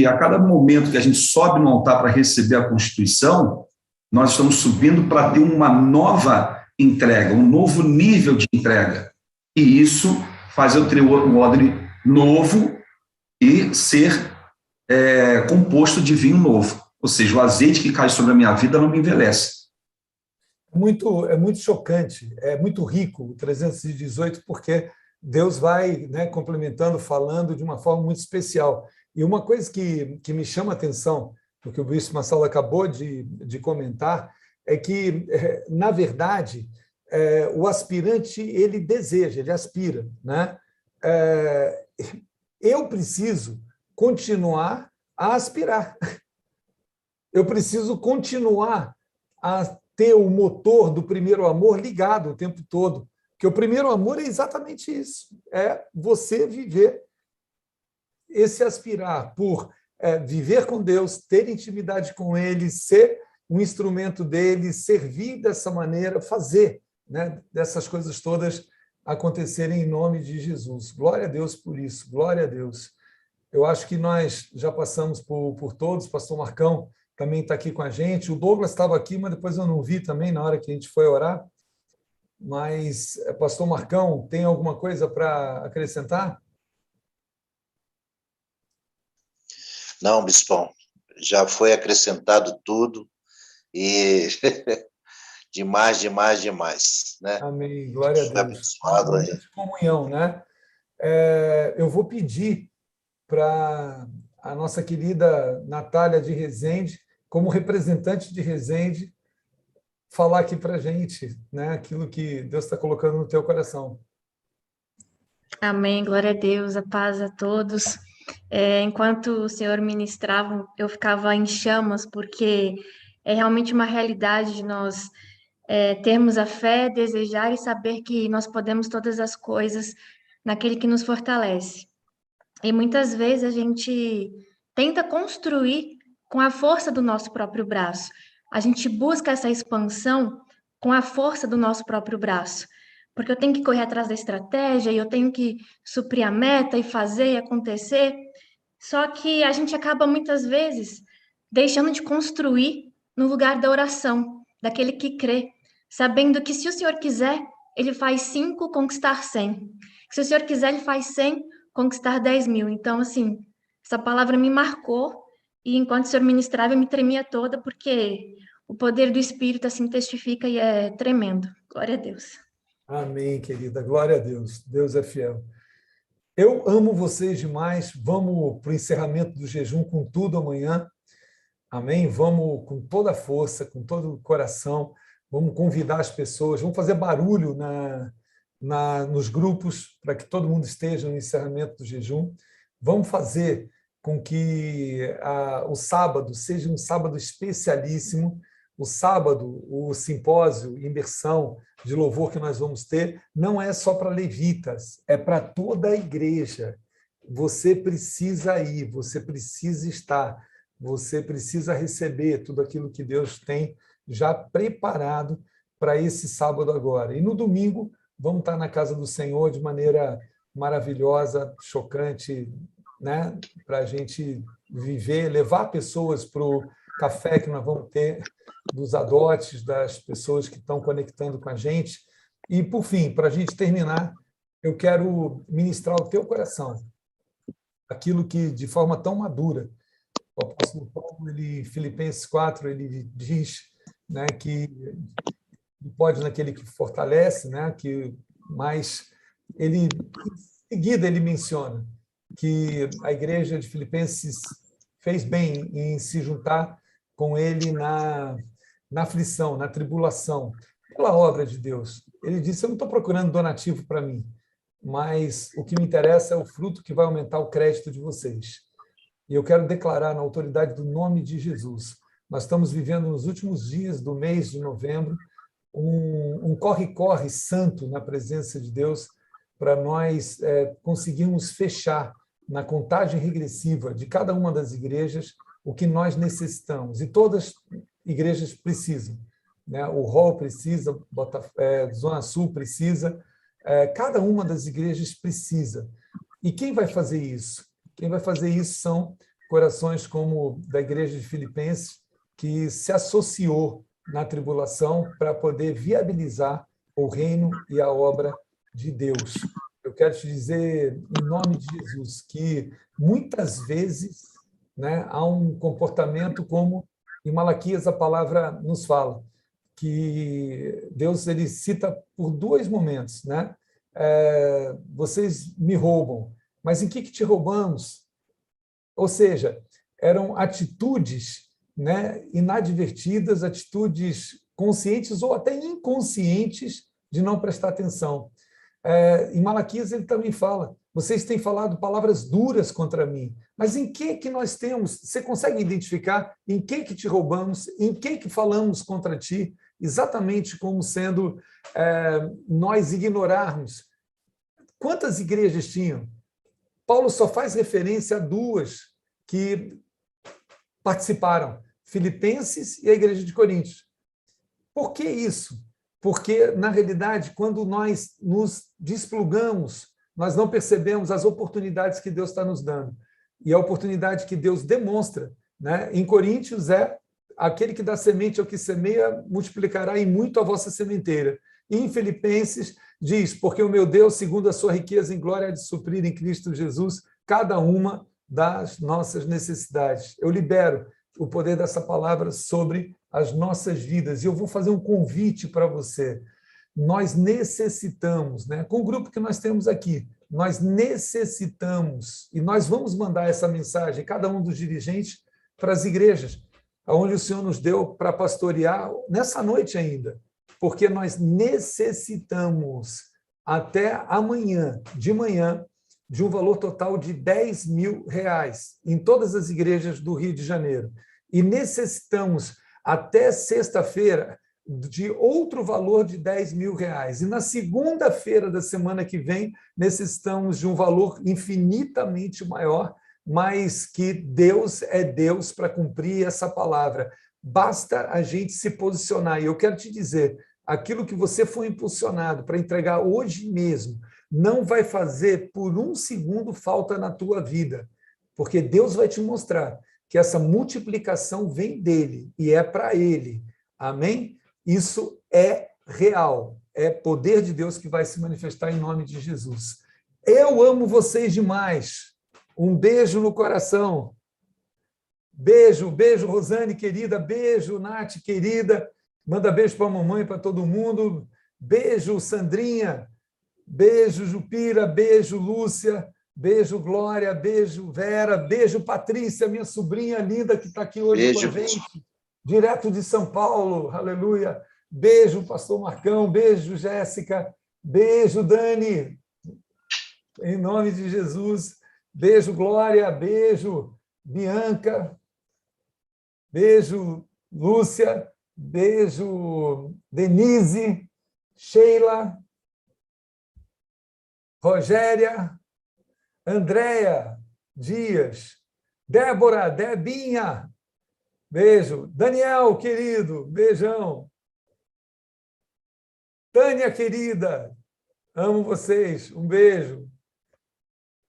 a cada momento que a gente sobe no altar para receber a Constituição, nós estamos subindo para ter uma nova entrega, um novo nível de entrega. E isso faz eu ter um odre novo e ser composto de vinho novo. Ou seja, o azeite que cai sobre a minha vida não me envelhece. É muito chocante, é muito rico o 318, porque Deus vai, né, complementando, falando de uma forma muito especial. E uma coisa que me chama a atenção, o que o bispo Marcelo acabou de comentar, é que, na verdade, o aspirante, ele deseja, ele aspira, né? Eu preciso continuar a aspirar. Eu preciso continuar a ter o motor do primeiro amor ligado o tempo todo. Porque o primeiro amor é exatamente isso, é você viver esse aspirar por viver com Deus, ter intimidade com Ele, ser um instrumento dele, servir dessa maneira, fazer, né, dessas coisas todas acontecerem em nome de Jesus. Glória a Deus por isso, glória a Deus. Eu acho que nós já passamos por todos, o pastor Marcão também está aqui com a gente, o Douglas estava aqui, mas depois eu não vi também na hora que a gente foi orar. Mas, pastor Marcão, tem alguma coisa para acrescentar? Não, bispão, já foi acrescentado tudo e demais, demais, demais, né? Amém, glória a Deus. Abençoado aí. De comunhão, né? Eu vou pedir para a nossa querida Natália de Resende, como representante de Resende, falar aqui para a gente, né, aquilo que Deus está colocando no teu coração. Amém, glória a Deus, a paz a todos. Enquanto o Senhor ministrava, eu ficava em chamas, porque é realmente uma realidade de nós termos a fé, desejar e saber que nós podemos todas as coisas naquele que nos fortalece. E muitas vezes a gente tenta construir com a força do nosso próprio braço. A gente busca essa expansão com a força do nosso próprio braço. Porque eu tenho que correr atrás da estratégia e eu tenho que suprir a meta e fazer e acontecer. Só que a gente acaba muitas vezes deixando de construir no lugar da oração, daquele que crê, sabendo que se o Senhor quiser, Ele faz 5 conquistar 100. Se o Senhor quiser, Ele faz 100 conquistar 10.000. Então, assim, essa palavra me marcou e enquanto o Senhor ministrava, eu me tremia toda porque o poder do Espírito assim testifica e é tremendo. Glória a Deus. Amém, querida. Glória a Deus. Deus é fiel. Eu amo vocês demais. Vamos para o encerramento do jejum com tudo amanhã. Amém? Vamos com toda a força, com todo o coração. Vamos convidar as pessoas. Vamos fazer barulho nos grupos para que todo mundo esteja no encerramento do jejum. Vamos fazer com que o sábado seja um sábado especialíssimo. O sábado, o simpósio, imersão de louvor que nós vamos ter, não é só para levitas, é para toda a igreja. Você precisa ir, você precisa estar, você precisa receber tudo aquilo que Deus tem já preparado para esse sábado agora. E no domingo, vamos estar na casa do Senhor de maneira maravilhosa, chocante, né? Para a gente viver, levar pessoas para o café que nós vamos ter, dos adotes, das pessoas que estão conectando com a gente. E, por fim, para a gente terminar, eu quero ministrar ao teu coração aquilo que, de forma tão madura, o apóstolo Paulo, Filipenses 4, ele diz, né, que pode naquele que fortalece, né, mas ele, em seguida, ele menciona que a igreja de Filipenses fez bem em se juntar com ele na aflição, na tribulação, pela obra de Deus. Ele disse, eu não estou procurando donativo para mim, mas o que me interessa é o fruto que vai aumentar o crédito de vocês. E eu quero declarar na autoridade do nome de Jesus, nós estamos vivendo nos últimos dias do mês de novembro um corre-corre santo na presença de Deus para nós conseguirmos fechar na contagem regressiva de cada uma das igrejas o que nós necessitamos. E todas as igrejas precisam, né? O Hall precisa, Zona Sul precisa, cada uma das igrejas precisa. E quem vai fazer isso? Quem vai fazer isso são corações como da igreja de Filipenses, que se associou na tribulação para poder viabilizar o reino e a obra de Deus. Eu quero te dizer, em nome de Jesus, que muitas vezes, né, há um comportamento como em Malaquias a palavra nos fala, que Deus ele cita por 2 momentos, né? Vocês me roubam, mas em que te roubamos? Ou seja, eram atitudes, né, inadvertidas, atitudes conscientes ou até inconscientes de não prestar atenção. Em Malaquias ele também fala, vocês têm falado palavras duras contra mim, mas em que nós temos? Você consegue identificar em que te roubamos, em que falamos contra ti, exatamente como sendo nós ignorarmos? Quantas igrejas tinham? Paulo só faz referência a duas que participaram, Filipenses e a igreja de Coríntios. Por que isso? Porque, na realidade, quando nós nos desplugamos, nós não percebemos as oportunidades que Deus está nos dando. E a oportunidade que Deus demonstra, né? Em Coríntios aquele que dá semente ao que semeia, multiplicará em muito a vossa sementeira. E em Filipenses diz, porque o meu Deus, segundo a sua riqueza em glória, há de suprir em Cristo Jesus cada uma das nossas necessidades. Eu libero o poder dessa palavra sobre as nossas vidas. E eu vou fazer um convite para você. Nós necessitamos, né? Com o grupo que nós temos aqui, nós necessitamos, e nós vamos mandar essa mensagem, cada um dos dirigentes, para as igrejas, onde o Senhor nos deu para pastorear nessa noite ainda, porque nós necessitamos, até amanhã, de manhã, de um valor total de R$10.000 em todas as igrejas do Rio de Janeiro. E necessitamos, até sexta-feira, de outro valor de R$10.000. E na segunda-feira da semana que vem, necessitamos de um valor infinitamente maior, mas que Deus é Deus para cumprir essa palavra. Basta a gente se posicionar. E eu quero te dizer, aquilo que você foi impulsionado para entregar hoje mesmo, não vai fazer por um segundo falta na tua vida, porque Deus vai te mostrar que essa multiplicação vem dele e é para ele. Amém? Isso é real, é poder de Deus que vai se manifestar em nome de Jesus. Eu amo vocês demais. Um beijo no coração. Beijo, beijo, Rosane, querida. Beijo, Nath, querida. Manda beijo para a mamãe, para todo mundo. Beijo, Sandrinha. Beijo, Jupira. Beijo, Lúcia. Beijo, Glória. Beijo, Vera. Beijo, Patrícia, minha sobrinha linda que está aqui hoje com a gente. Direto de São Paulo. Aleluia. Beijo, pastor Marcão. Beijo, Jéssica. Beijo, Dani. Em nome de Jesus. Beijo, Glória. Beijo, Bianca. Beijo, Lúcia. Beijo, Denise. Sheila. Rogéria. Andréia Dias. Débora. Debinha. Beijo. Daniel, querido. Beijão. Tânia, querida. Amo vocês. Um beijo.